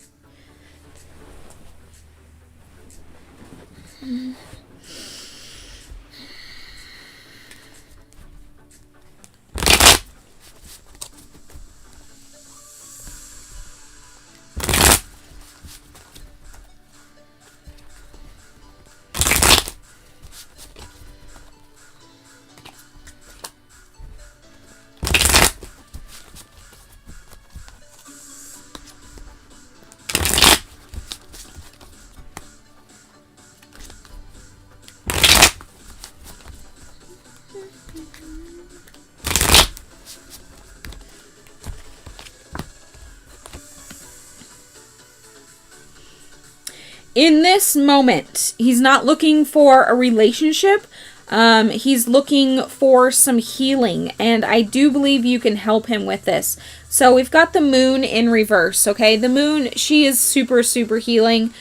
In this moment, he's not looking for a relationship. He's looking for some healing, and I do believe you can help him with this. So we've got the moon in reverse, okay? The moon, she is super, super healing.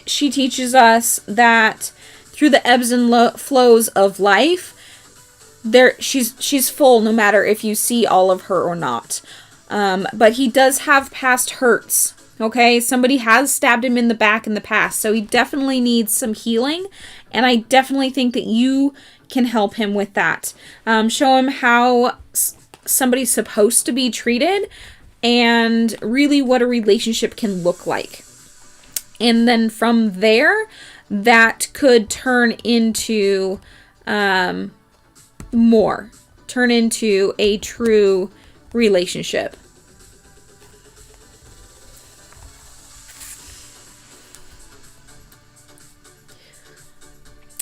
She teaches us that through the ebbs and flows of life, she's full no matter if you see all of her or not. But he does have past hurts. Okay, somebody has stabbed him in the back in the past, so he definitely needs some healing, and I definitely think that you can help him with that. Show him how somebody's supposed to be treated, and really what a relationship can look like. And then from there, that could turn into more. Turn into a true relationship.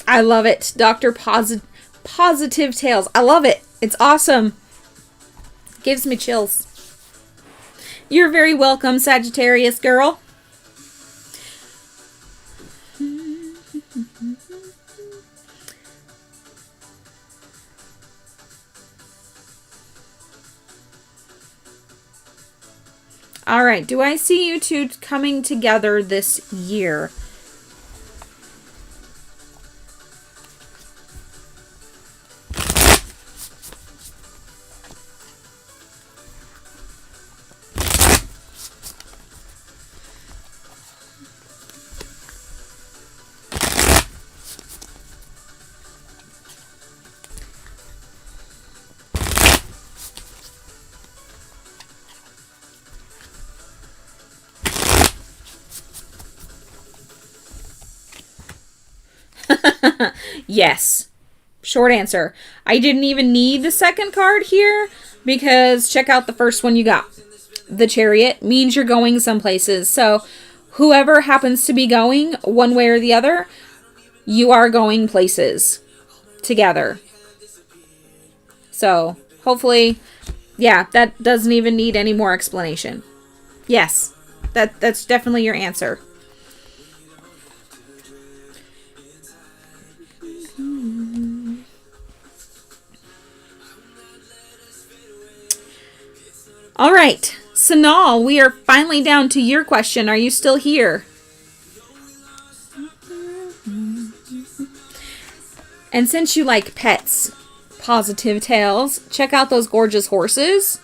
I love it. Dr. Positive Tales. I love it. It's awesome. Gives me chills. You're very welcome, Sagittarius girl. All right. Do I see you two coming together this year? Yes. Short answer. I didn't even need the second card here because check out the first one you got. The Chariot means you're going some places. So whoever happens to be going one way or the other, you are going places together. So hopefully, yeah, that doesn't even need any more explanation. Yes, that's definitely your answer. All right, Sanal, we are finally down to your question. Are you still here? And since you like pets, Positive Tales, check out those gorgeous horses.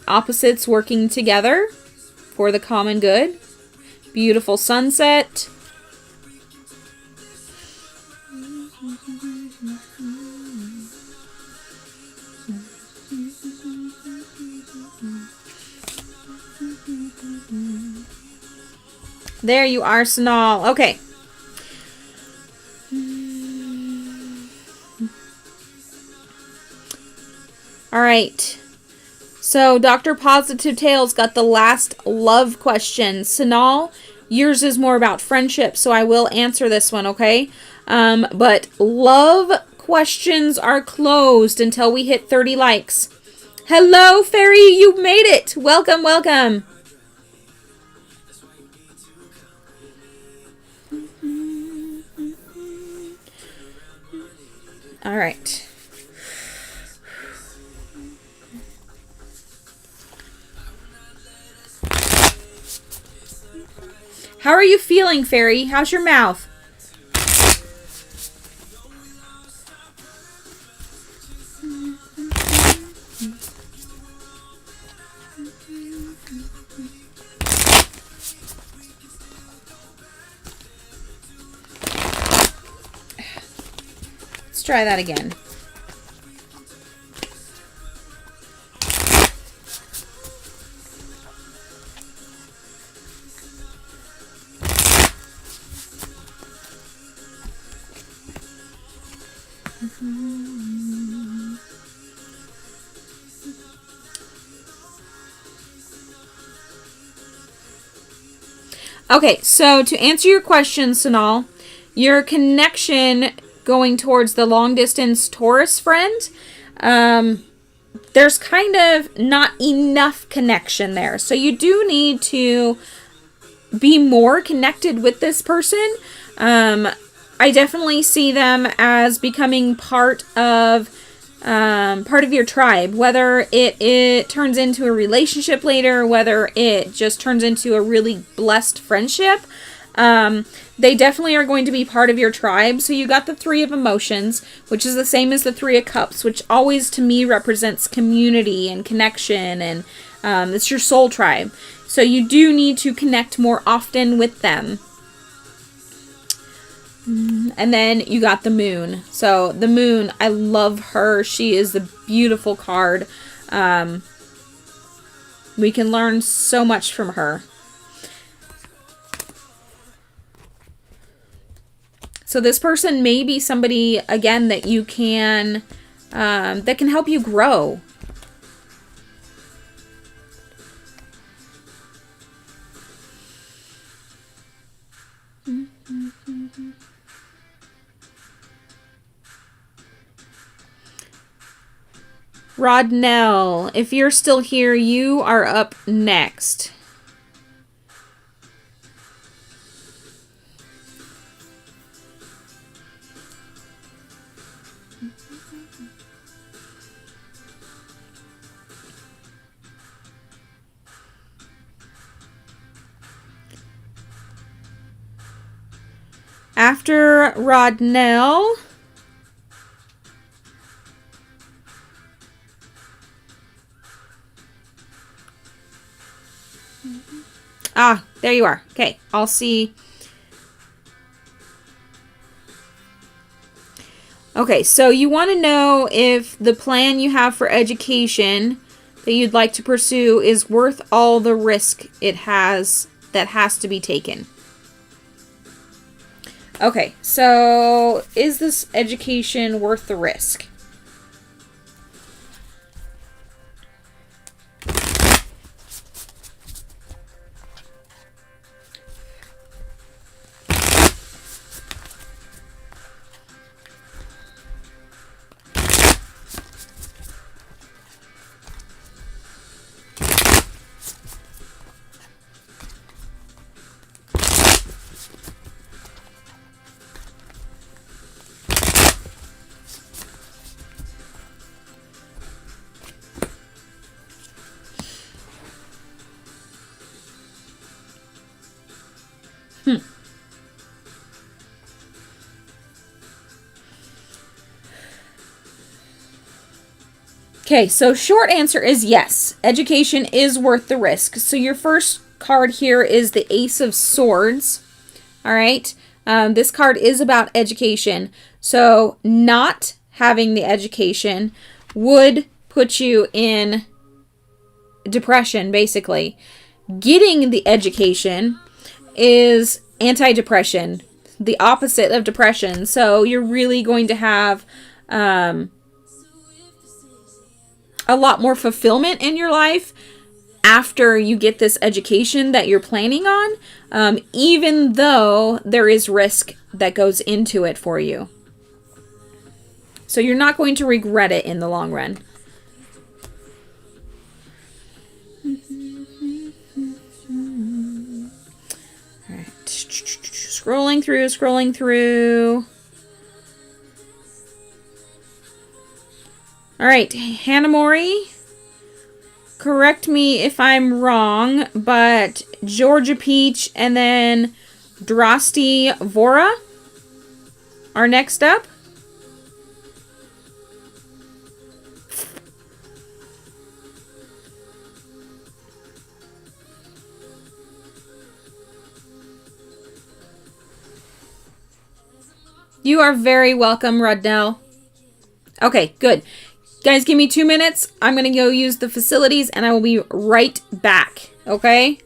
Opposites working together for the common good. Beautiful sunset. There you are, Sanal. Okay. All right. So Dr. Positive Tales got the last love question. Sanal, yours is more about friendship, so I will answer this one, okay? But love questions are closed until we hit 30 likes. Hello, Fairy, you made it. Welcome, welcome. All right. How are you feeling, Fairy? How's your mouth? Let's try that again. Okay, so to answer your question, Sanal, your connection going towards the long distance Taurus friend, there's kind of not enough connection there. So you do need to be more connected with this person. I definitely see them as becoming part of your tribe, whether it turns into a relationship later, whether it just turns into a really blessed friendship. They definitely are going to be part of your tribe. So you got the Three of Emotions, which is the same as the Three of Cups, which always to me represents community and connection, and it's your soul tribe. So you do need to connect more often with them. And then you got the Moon. So the Moon, I love her. She is a beautiful card. We can learn so much from her. So this person may be somebody, again, that you can, that can help you grow. Rodnell, if you're still here, you are up next. After Rodnell, there you are. Okay, I'll see. Okay, so you want to know if the plan you have for education that you'd like to pursue is worth all the risk it has that has to be taken. Okay, so is this education worth the risk? Okay, so short answer is yes. Education is worth the risk. So your first card here is the Ace of Swords. All right. This card is about education. So not having the education would put you in depression, basically. Getting the education is anti-depression, the opposite of depression. So you're really going to have a lot more fulfillment in your life after you get this education that you're planning on, even though there is risk that goes into it for you. So you're not going to regret it in the long run. All right. Scrolling through. All right, Hanamori, correct me if I'm wrong, but Georgia Peach and then Drosty Vora are next up. You are very welcome, Rudnell. Okay, good. Guys, give me 2 minutes. I'm going to go use the facilities and I will be right back. Okay?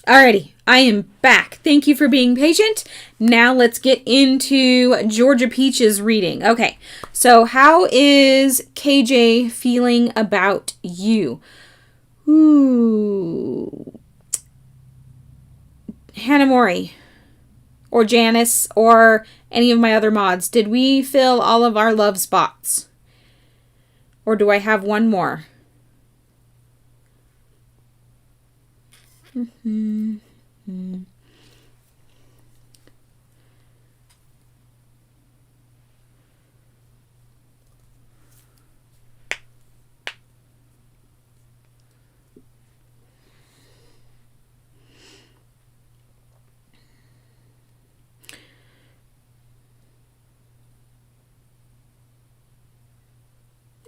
Alrighty, I am back. Thank you for being patient. Now let's get into Georgia Peach's reading. Okay, so how is KJ feeling about you? Ooh. Hanamori or Janice or any of my other mods, did we fill all of our love spots? Or do I have one more?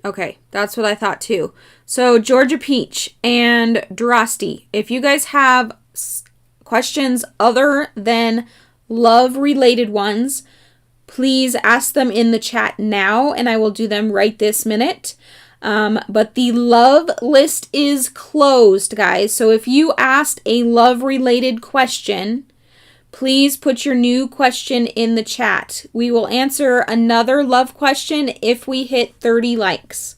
Okay, that's what I thought too. So Georgia Peach and Drosty, if you guys have questions other than love-related ones, please ask them in the chat now, and I will do them right this minute. But the love list is closed, guys. So if you asked a love-related question, please put your new question in the chat. We will answer another love question if we hit 30 likes.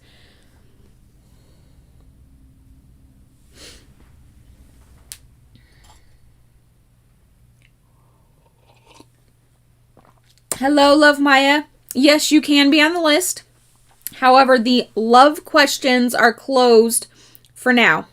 Hello, Love Maya. Yes, you can be on the list. However, the love questions are closed for now.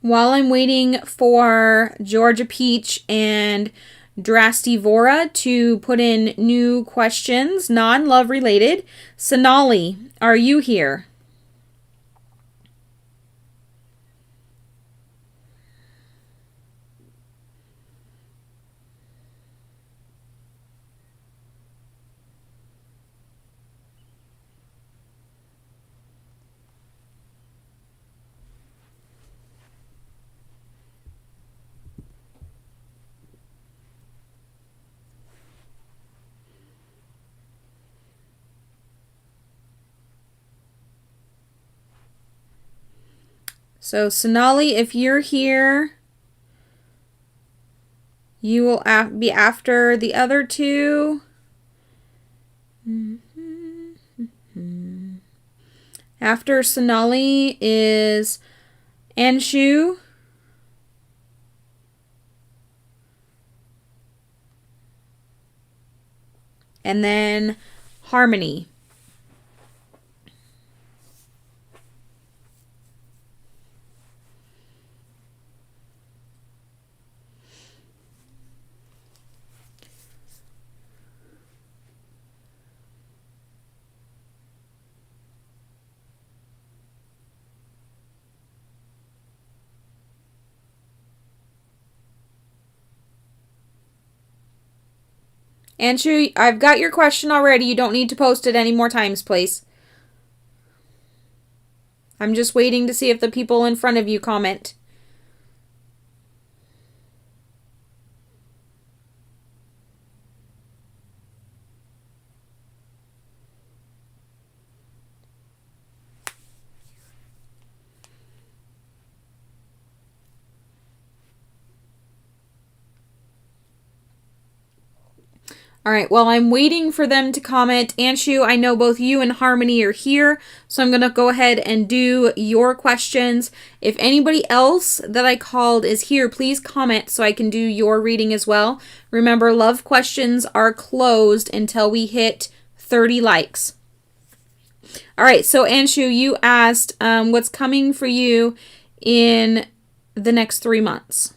While I'm waiting for Georgia Peach and Drastivora to put in new questions, non-love related, Sonali, are you here? So Sonali, if you're here, you will be after the other two. After Sonali is Anshu. And then Harmony. Anshu, I've got your question already. You don't need to post it any more times, please. I'm just waiting to see if the people in front of you comment. All right, well, I'm waiting for them to comment. Anshu, I know both you and Harmony are here, so I'm going to go ahead and do your questions. If anybody else that I called is here, please comment so I can do your reading as well. Remember, love questions are closed until we hit 30 likes. All right, so Anshu, you asked what's coming for you in the next 3 months.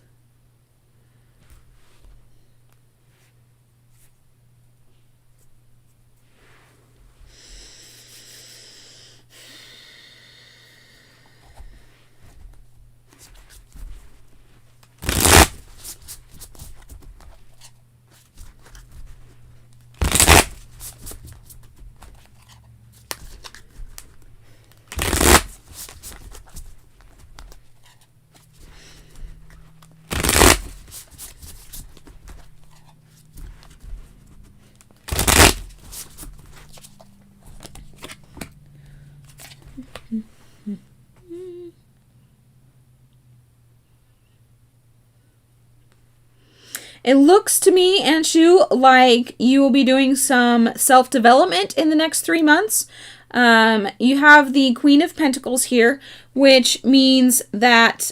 It looks to me, Anshu, like you will be doing some self-development in the next 3 months. You have the Queen of Pentacles here, which means that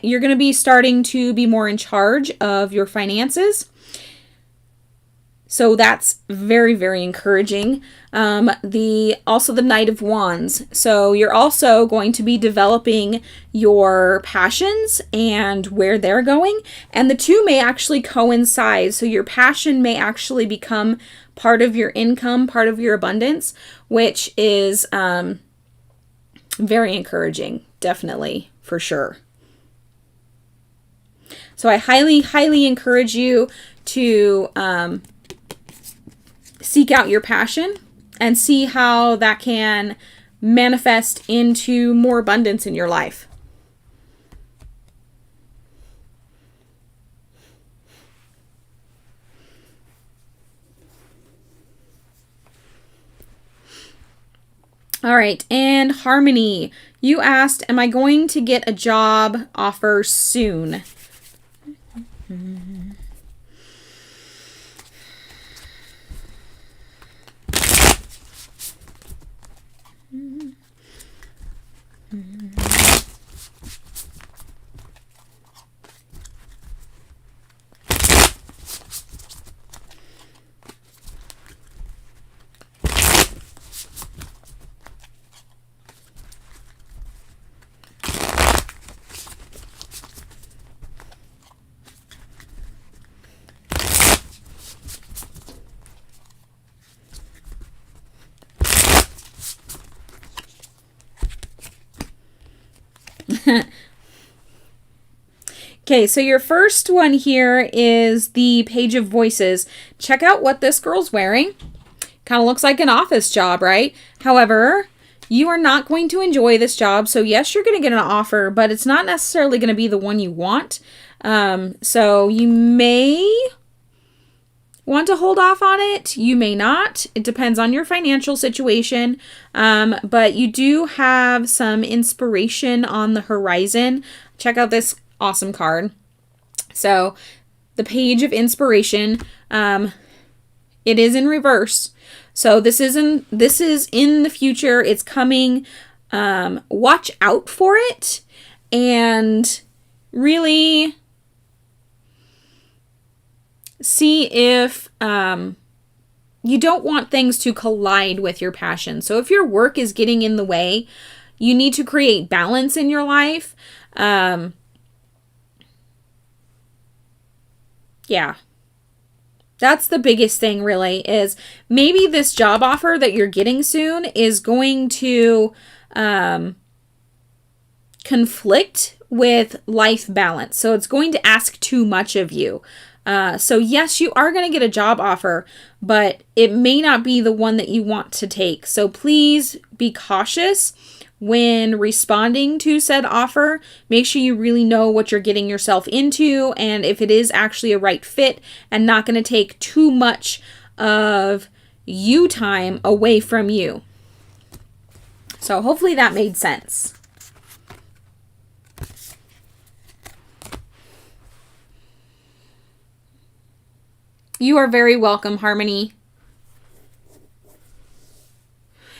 you're going to be starting to be more in charge of your finances. So that's very, very encouraging. Also the Knight of Wands. So you're also going to be developing your passions and where they're going. And the two may actually coincide. So your passion may actually become part of your income, part of your abundance, which is very encouraging. definitely, for sure. So I highly, highly encourage you to seek out your passion and see how that can manifest into more abundance in your life. All right, and Harmony, you asked, am I going to get a job offer soon? Okay, so your first one here is the Page of Voices. Check out what this girl's wearing. Kind of looks like an office job, right? However, you are not going to enjoy this job. So yes, you're going to get an offer, but it's not necessarily going to be the one you want. So you may want to hold off on it. You may not. It depends on your financial situation. But you do have some inspiration on the horizon. Check out this awesome card. So the Page of Inspiration, it is in reverse. So this is in the future. It's coming. Watch out for it and really see if you don't want things to collide with your passion. So if your work is getting in the way, you need to create balance in your life. Yeah. That's the biggest thing, really, is maybe this job offer that you're getting soon is going to conflict with life balance. So it's going to ask too much of you. So yes, you are going to get a job offer, but it may not be the one that you want to take. So please be cautious when responding to said offer. Make sure you really know what you're getting yourself into and if it is actually a right fit and not going to take too much of you time away from you. So hopefully that made sense. You are very welcome, Harmony.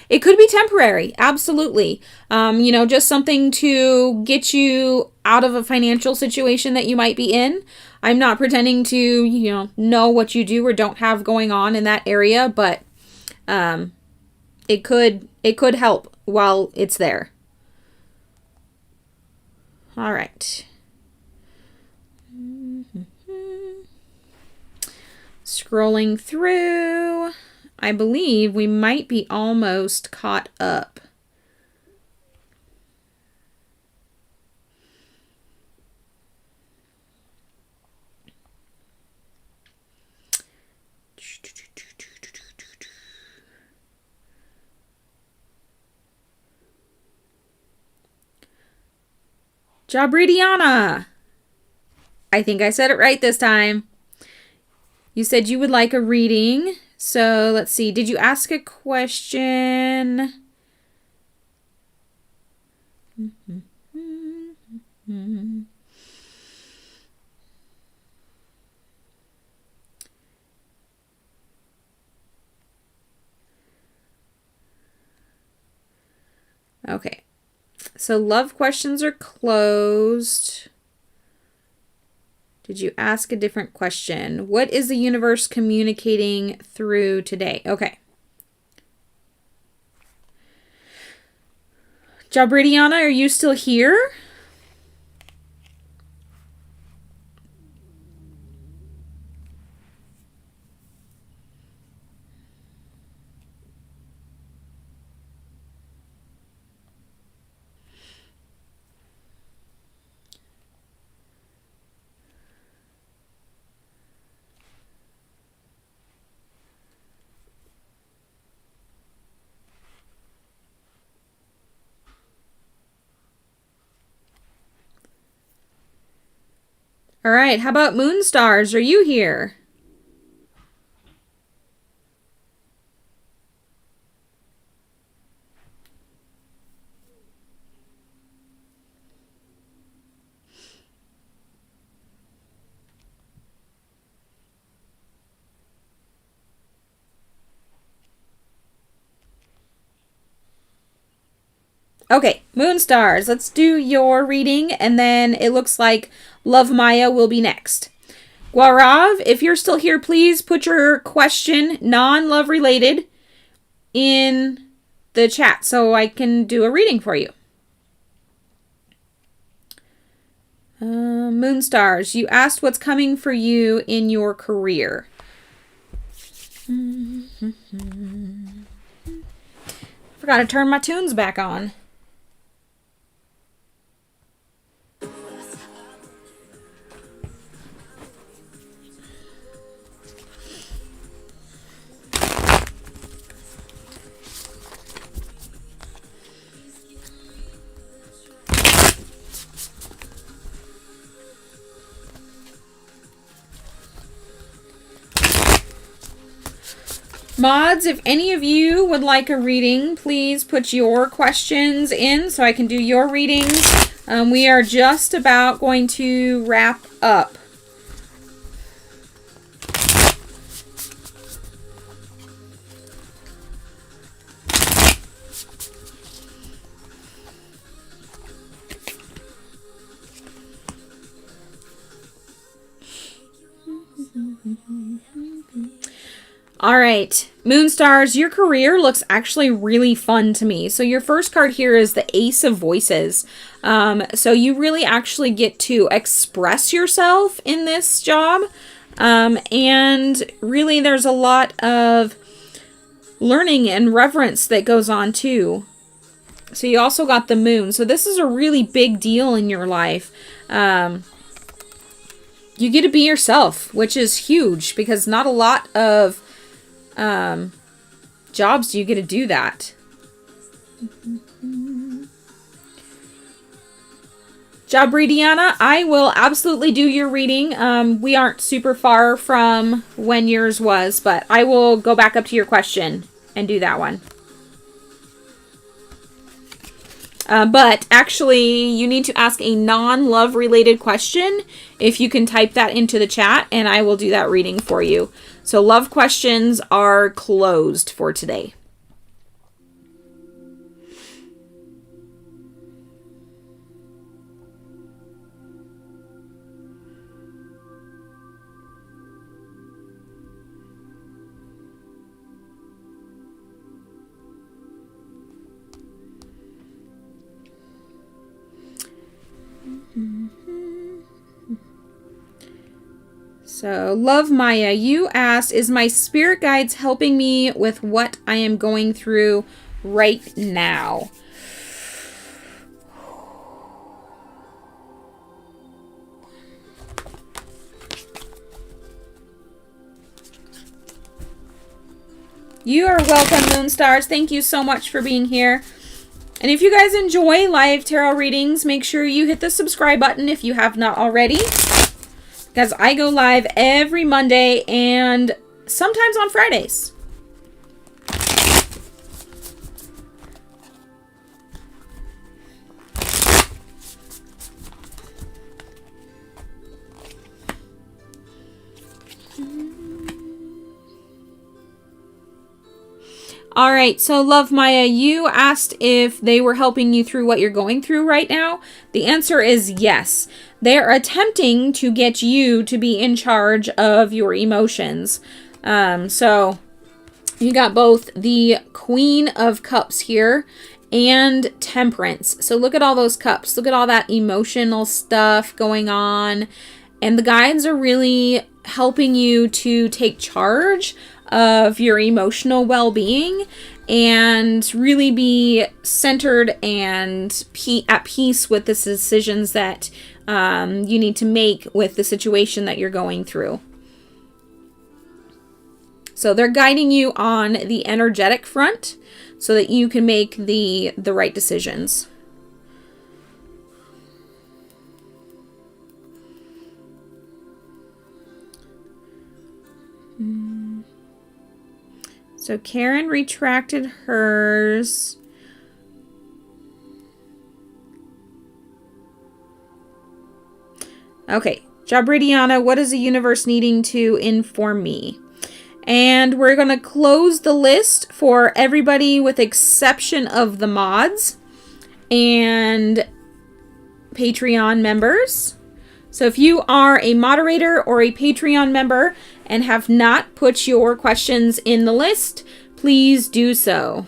It could be temporary, absolutely. Just something to get you out of a financial situation that you might be in. I'm not pretending to, know what you do or don't have going on in that area, but it could help while it's there. All right. Scrolling through. I believe we might be almost caught up. Jabridiana. I think I said it right this time. You said you would like a reading. So let's see. Did you ask a question? Okay. So love questions are closed. Did you ask a different question? What is the universe communicating through today? Okay. Jabridiana, are you still here? All right, how about moon stars? Are you here? Okay, moon stars, let's do your reading, and then it looks like Love Maya will be next. Gaurav, if you're still here, please put your question, non-love related, in the chat so I can do a reading for you. Moon stars, you asked what's coming for you in your career. Forgot to turn my tunes back on. Mods, if any of you would like a reading, please put your questions in so I can do your readings. We are just about going to wrap up. All right, moon stars, your career looks actually really fun to me. So your first card here is the Ace of Voices. So you really actually get to express yourself in this job. And really there's a lot of learning and reverence that goes on too. So you also got the moon. So this is a really big deal in your life. You get to be yourself, which is huge because not a lot of jobs do you get to do that. Jabridiana, I will absolutely do your reading. We aren't super far from when yours was, but I will go back up to your question and do that one. But actually, you need to ask a non-love related question. If you can type that into the chat, and I will do that reading for you. So love questions are closed for today. So, Love Maya, you asked, is my spirit guides helping me with what I am going through right now? You are welcome, Moon Stars. Thank you so much for being here. And if you guys enjoy live tarot readings, make sure you hit the subscribe button if you have not already. Because I go live every Monday and sometimes on Fridays. All right, so Love Maya, you asked if they were helping you through what you're going through right now. The answer is yes. They're attempting to get you to be in charge of your emotions. So you got both the Queen of Cups here and Temperance. So look at all those cups. Look at all that emotional stuff going on. And the guides are really helping you to take charge of your emotional well-being and really be centered and at peace with the decisions that you need to make with the situation that you're going through. So they're guiding you on the energetic front so that you can make the right decisions. So Karen retracted hers. Okay, Jabridiana, what is the universe needing to inform me? And we're going to close the list for everybody with exception of the mods and Patreon members. So if you are a moderator or a Patreon member and have not put your questions in the list, please do so.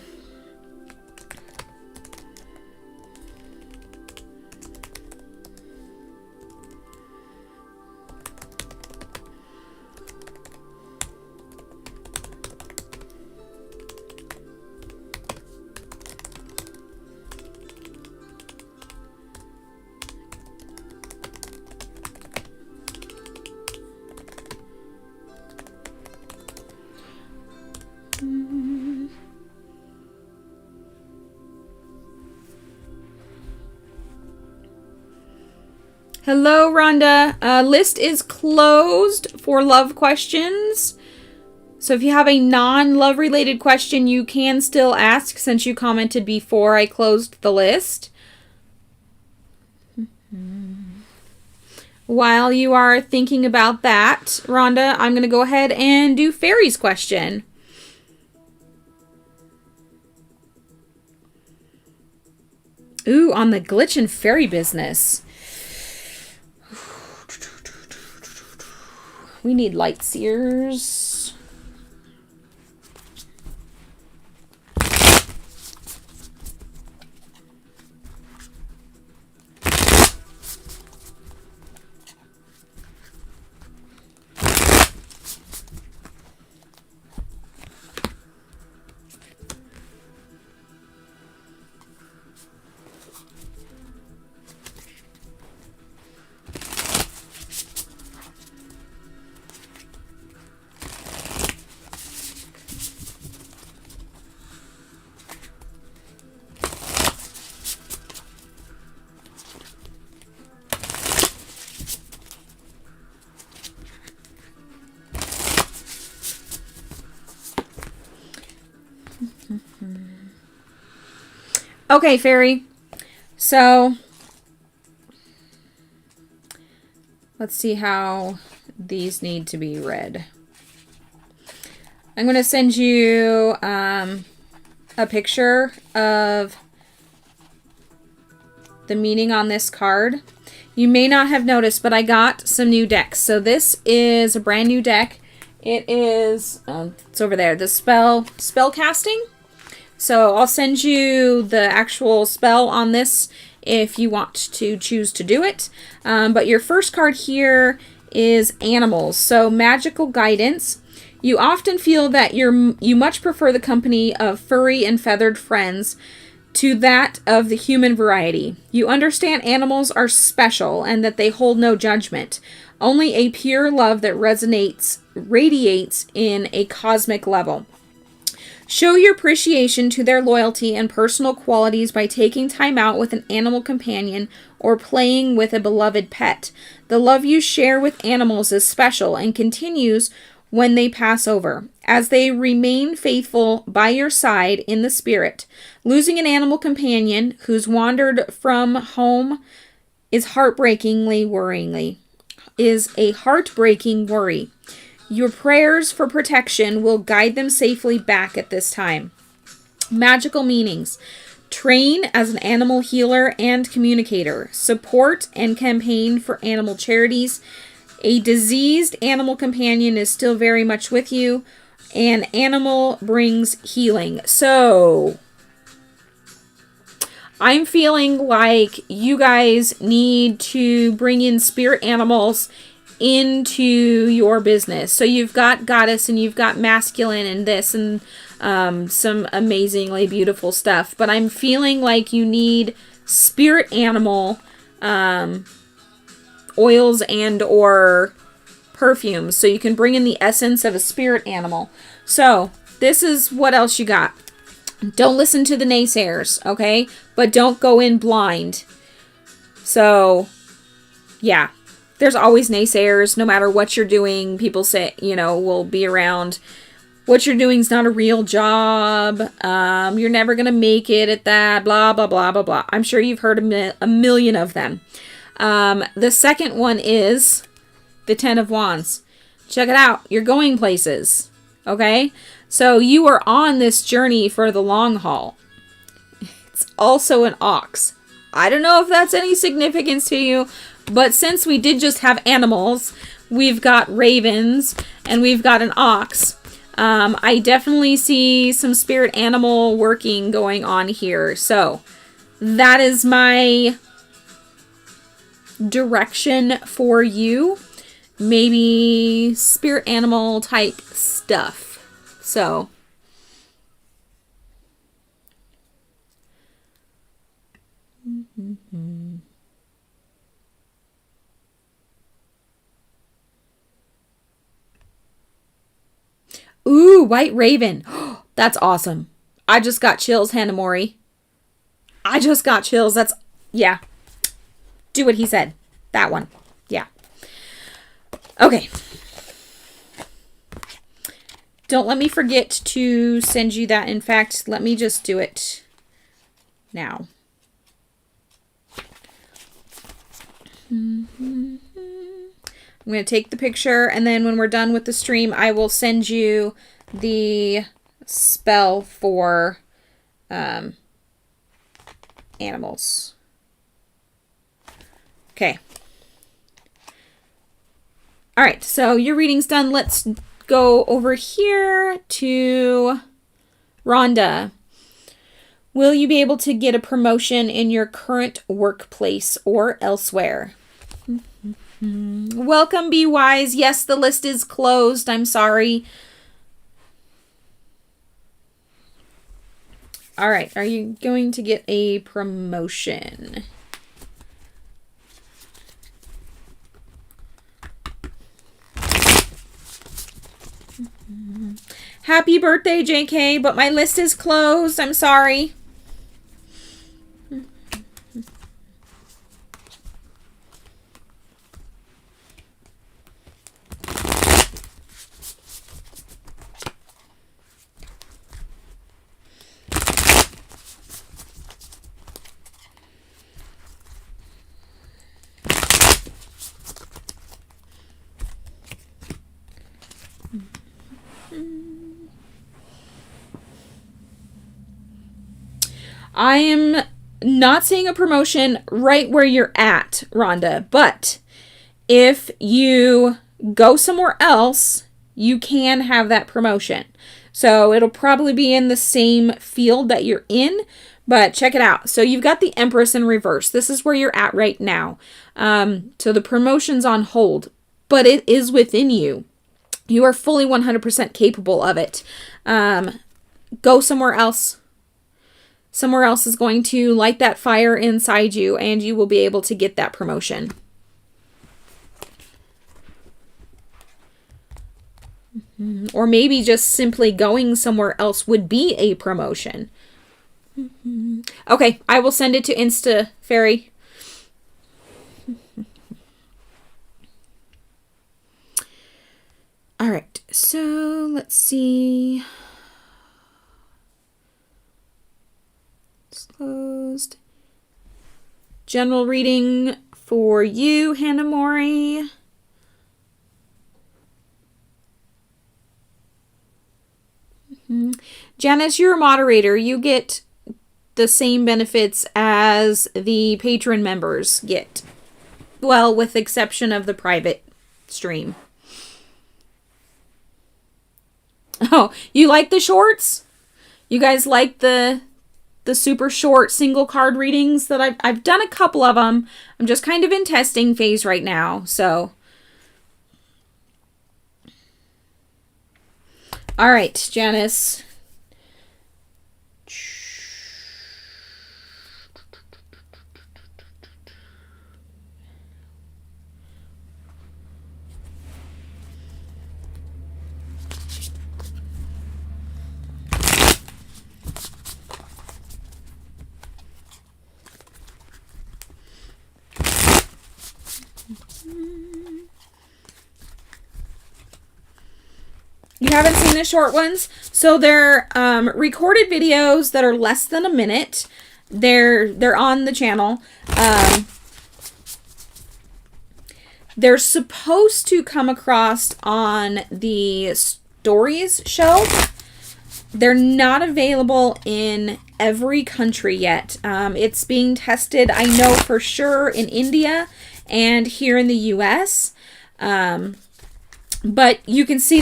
Hello, Rhonda. List is closed for love questions. So if you have a non-love related question, you can still ask since you commented before I closed the list. While you are thinking about that, Rhonda, I'm going to go ahead and do Fairy's question. Ooh, on the glitch and fairy business. We need light seers. Okay, Fairy. So, let's see how these need to be read. I'm going to send you a picture of the meaning on this card. You may not have noticed, but I got some new decks. So this is a brand new deck. It is, it's over there, the spell casting. So I'll send you the actual spell on this if you want to choose to do it. But your first card here is animals. So magical guidance. You often feel that you much prefer the company of furry and feathered friends to that of the human variety. You understand animals are special and that they hold no judgment. Only a pure love that radiates in a cosmic level. Show your appreciation to their loyalty and personal qualities by taking time out with an animal companion or playing with a beloved pet. The love you share with animals is special and continues when they pass over, as they remain faithful by your side in the spirit. Losing an animal companion who's wandered from home is a heartbreaking worry. Your prayers for protection will guide them safely back at this time. Magical meanings. Train as an animal healer and communicator. Support and campaign for animal charities. A diseased animal companion is still very much with you. An animal brings healing. So, I'm feeling like you guys need to bring in spirit animals into your business. So you've got goddess and you've got masculine and this and some amazingly beautiful stuff. But I'm feeling like you need spirit animal oils and or perfumes. So you can bring in the essence of a spirit animal. So this is what else you got. Don't listen to the naysayers, okay? But don't go in blind. So, yeah. there's always naysayers. No matter what you're doing, people say, will be around. What you're doing is not a real job. You're never going to make it at that. Blah, blah, blah, blah, blah. I'm sure you've heard a million of them. The second one is the Ten of Wands. Check it out. You're going places. Okay? So you are on this journey for the long haul. It's also an ox. I don't know if that's any significance to you, but since we did just have animals, we've got ravens and we've got an ox. I definitely see some spirit animal working going on here. So that is my direction for you. Maybe spirit animal type stuff. So ooh, White Raven. That's awesome. I just got chills, Hanamori. I just got chills. Yeah. Do what he said. That one. Yeah. Okay. Don't let me forget to send you that. In fact, let me just do it now. I'm going to take the picture, and then when we're done with the stream, I will send you the spell for animals. Okay. All right, so your reading's done. Let's go over here to Rhonda. Will you be able to get a promotion in your current workplace or elsewhere? Welcome, Be Wise. Yes, the list is closed. I'm sorry. All right, are you going to get a promotion? Happy birthday, JK, but my list is closed. I'm sorry. I am not seeing a promotion right where you're at, Rhonda, but if you go somewhere else, you can have that promotion. So it'll probably be in the same field that you're in, but check it out. So you've got the Empress in reverse. This is where you're at right now. So the promotion's on hold, but it is within you. You are fully 100% capable of it. Go somewhere else. Somewhere else is going to light that fire inside you, and you will be able to get that promotion. Or maybe just simply going somewhere else would be a promotion. Okay, I will send it to Insta Fairy. All right, so let's see. Closed. General reading for you, Hanamori. Janice, you're a moderator. You get the same benefits as the patron members get. Well, with the exception of the private stream. Oh, you like the shorts? You guys like the super short single card readings that I've done a couple of them. I'm just kind of in testing phase right now, so. All right, Janice. You haven't seen the short ones? So they're recorded videos that are less than a minute. They're on the channel. They're supposed to come across on the stories shelf. They're not available in every country yet. It's being tested, I know for sure, in India and here in the US. But you can see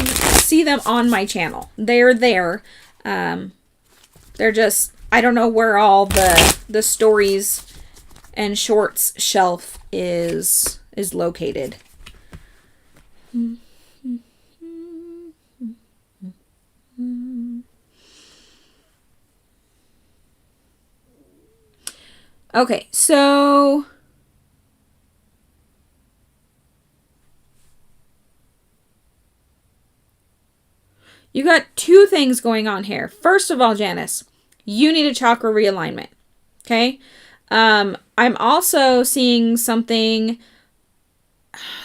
them on my channel. They're there. They're just, I don't know where all the stories and shorts shelf is located. Okay, so you got two things going on here. First of all, Janice, you need a chakra realignment. Okay? I'm also seeing something.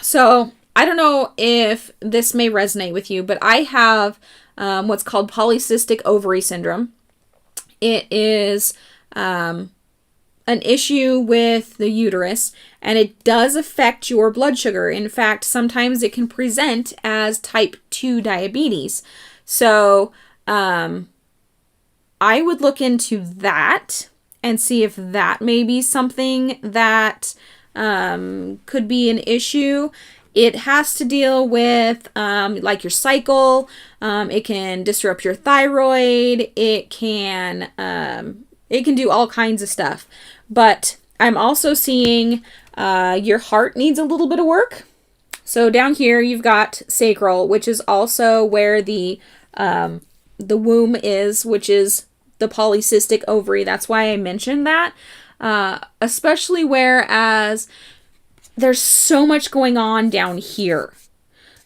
So I don't know if this may resonate with you, but I have what's called polycystic ovary syndrome. It is an issue with the uterus, and it does affect your blood sugar. In fact, sometimes it can present as type 2 diabetes. So I would look into that and see if that may be something that could be an issue. It has to deal with like your cycle. It can disrupt your thyroid. It can do all kinds of stuff. But I'm also seeing your heart needs a little bit of work. So down here you've got sacral, which is also where the womb is, which is the polycystic ovary. That's why I mentioned that. Especially whereas there's so much going on down here.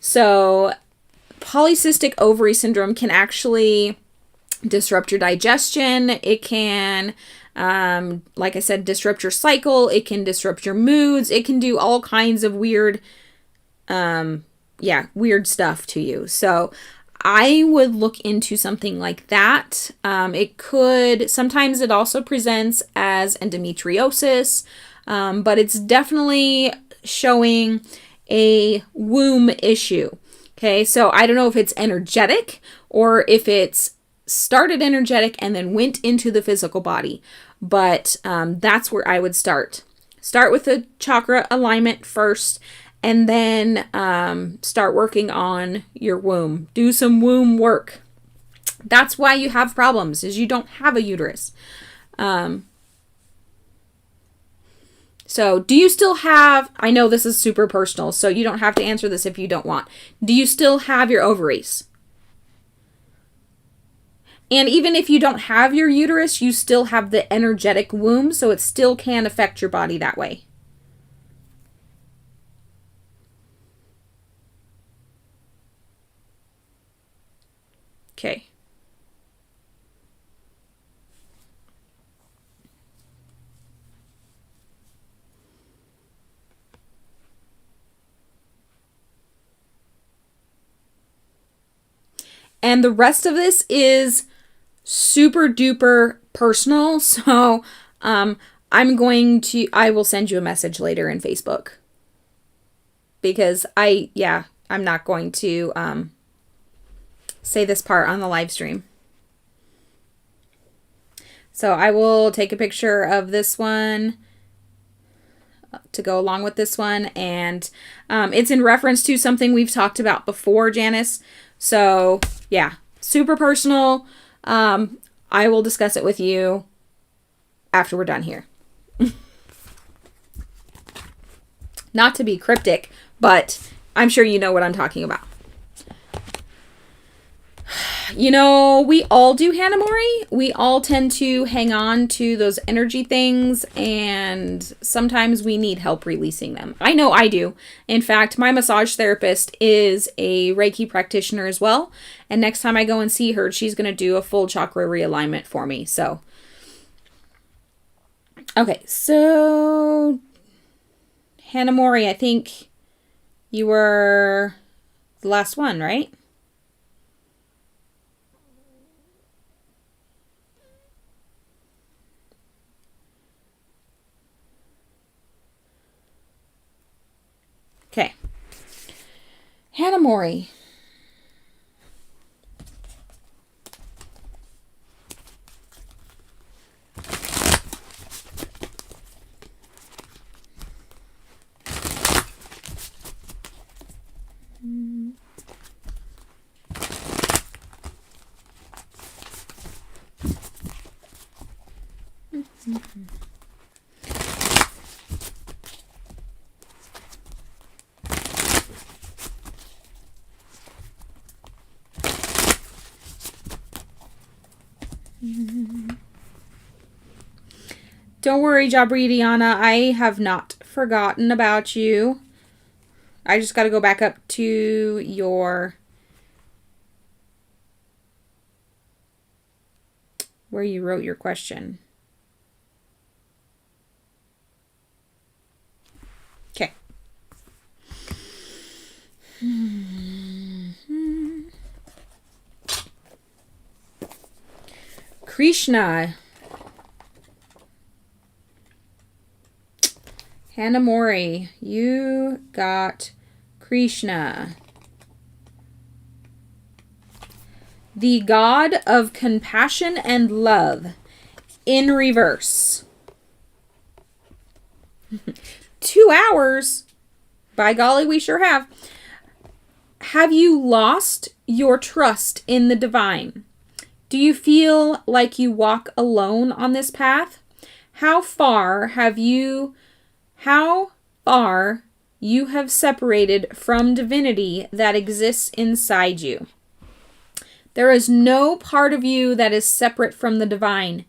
So polycystic ovary syndrome can actually disrupt your digestion. It can, like I said, disrupt your cycle. It can disrupt your moods. It can do all kinds of weird stuff to you. So I would look into something like that. Sometimes it also presents as endometriosis, but it's definitely showing a womb issue. Okay, so I don't know if it's energetic or if it's started energetic and then went into the physical body, but that's where I would start. Start with the chakra alignment first, and then start working on your womb. Do some womb work. That's why you have problems, is you don't have a uterus. So do you still have, I know this is super personal, so you don't have to answer this if you don't want. Do you still have your ovaries? And even if you don't have your uterus, you still have the energetic womb, so it still can affect your body that way. Okay. And the rest of this is super duper personal. So I will send you a message later in Facebook. Because I'm not going to say this part on the live stream. So I will take a picture of this one to go along with this one. And it's in reference to something we've talked about before, Janice. So yeah, super personal. I will discuss it with you after we're done here. Not to be cryptic, but I'm sure you know what I'm talking about. You know, we all do Hanamori. We all tend to hang on to those energy things, and sometimes we need help releasing them. I know I do. In fact, my massage therapist is a Reiki practitioner as well, and next time I go and see her, she's going to do a full chakra realignment for me. So, okay, so Hanamori, I think you were the last one, right? Okay. Hanamori. Don't worry, Jabridiana, I have not forgotten about you. I just got to go back up to your... where you wrote your question. Okay. Krishna. Hanamori, you got Krishna. The god of compassion and love in reverse. 2 hours? By golly, we sure have. Have you lost your trust in the divine? Do you feel like you walk alone on this path? How far you have separated from divinity that exists inside you? There is no part of you that is separate from the divine.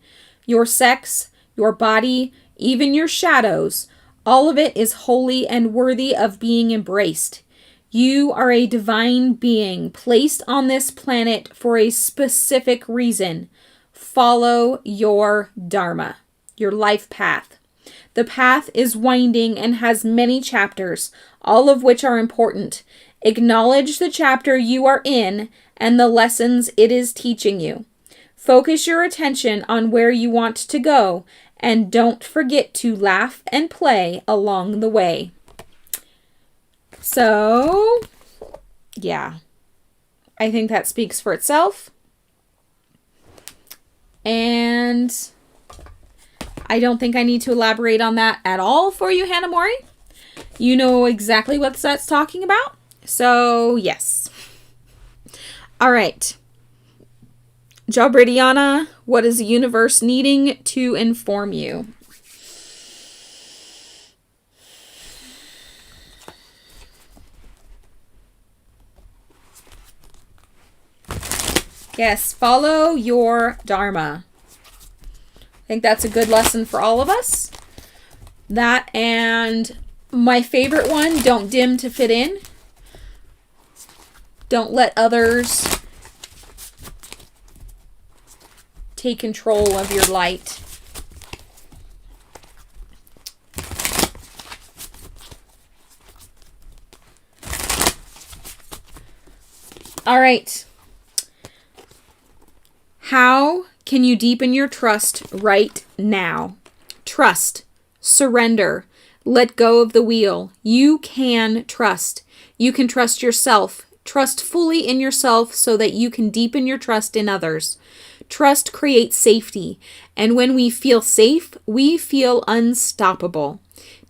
Your sex, your body, even your shadows, all of it is holy and worthy of being embraced. You are a divine being placed on this planet for a specific reason. Follow your dharma, your life path. The path is winding and has many chapters, all of which are important. Acknowledge the chapter you are in and the lessons it is teaching you. Focus your attention on where you want to go, and don't forget to laugh and play along the way. So, yeah, I think that speaks for itself. And I don't think I need to elaborate on that at all for you, Hanamori. You know exactly what that's talking about. So, yes. All right. Jabridiana, what is the universe needing to inform you? Yes, follow your dharma. I think that's a good lesson for all of us. That and my favorite one, don't dim to fit in. Don't let others take control of your light. All right. How can you deepen your trust right now? Trust. Surrender. Let go of the wheel. You can trust. You can trust yourself. Trust fully in yourself so that you can deepen your trust in others. Trust creates safety, and when we feel safe, we feel unstoppable.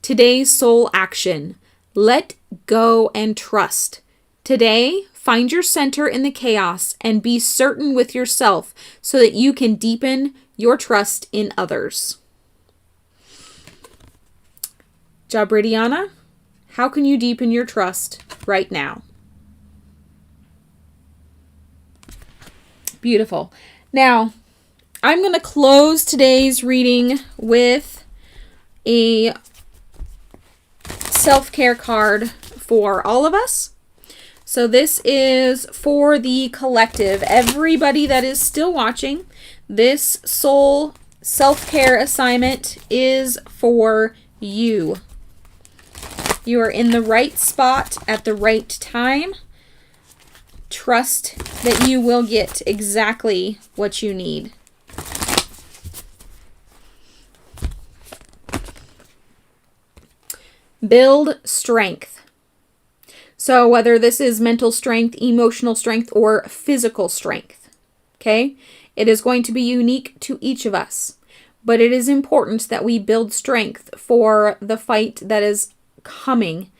Today's soul action. Let go and trust. Today, find your center in the chaos and be certain with yourself so that you can deepen your trust in others. Jabridiana, how can you deepen your trust right now? Beautiful. Now, I'm going to close today's reading with a self-care card for all of us. So this is for the collective. Everybody that is still watching, this soul self-care assignment is for you. You are in the right spot at the right time. Trust that you will get exactly what you need. Build strength. So whether this is mental strength, emotional strength, or physical strength, okay, it is going to be unique to each of us. But it is important that we build strength for the fight that is coming.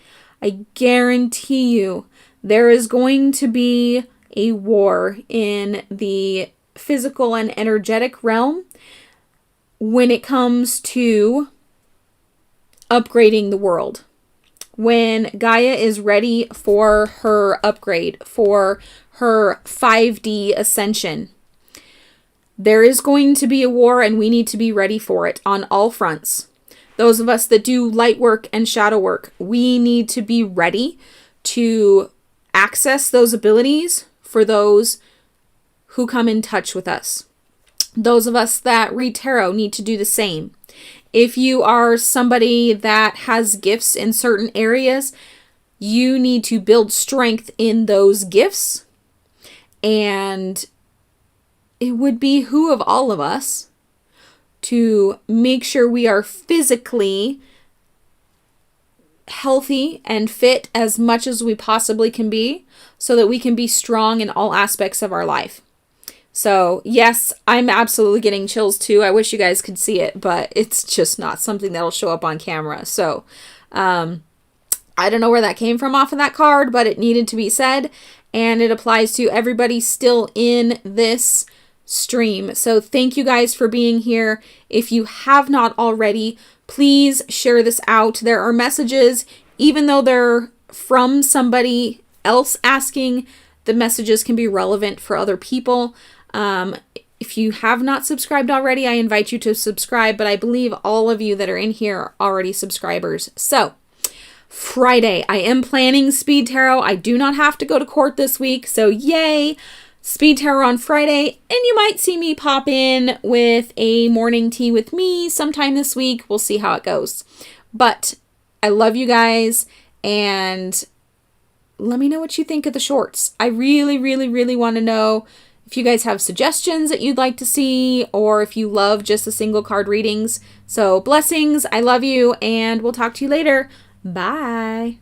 I guarantee you there is going to be a war in the physical and energetic realm when it comes to upgrading the world. When Gaia is ready for her upgrade, for her 5D ascension, there is going to be a war, and we need to be ready for it on all fronts. Those of us that do light work and shadow work, we need to be ready to access those abilities for those who come in touch with us. Those of us that read tarot need to do the same. If you are somebody that has gifts in certain areas, you need to build strength in those gifts. And it would behoove all of us to make sure we are physically healthy and fit as much as we possibly can be, so that we can be strong in all aspects of our life. So yes, I'm absolutely getting chills too. I wish you guys could see it, but it's just not something that'll show up on camera. So I don't know where that came from off of that card, but it needed to be said, and it applies to everybody still in this stream. So thank you guys for being here. If you have not already, please share this out. There are messages, even though they're from somebody else asking, the messages can be relevant for other people. If you have not subscribed already, I invite you to subscribe, but I believe all of you that are in here are already subscribers. So Friday, I am planning speed tarot. I do not have to go to court this week, so yay! Speed tarot on Friday, and you might see me pop in with a morning tea with me sometime this week. We'll see how it goes. But I love you guys, and let me know what you think of the shorts. I really, really, really want to know if you guys have suggestions that you'd like to see, or if you love just the single card readings. So blessings, I love you, and we'll talk to you later. Bye.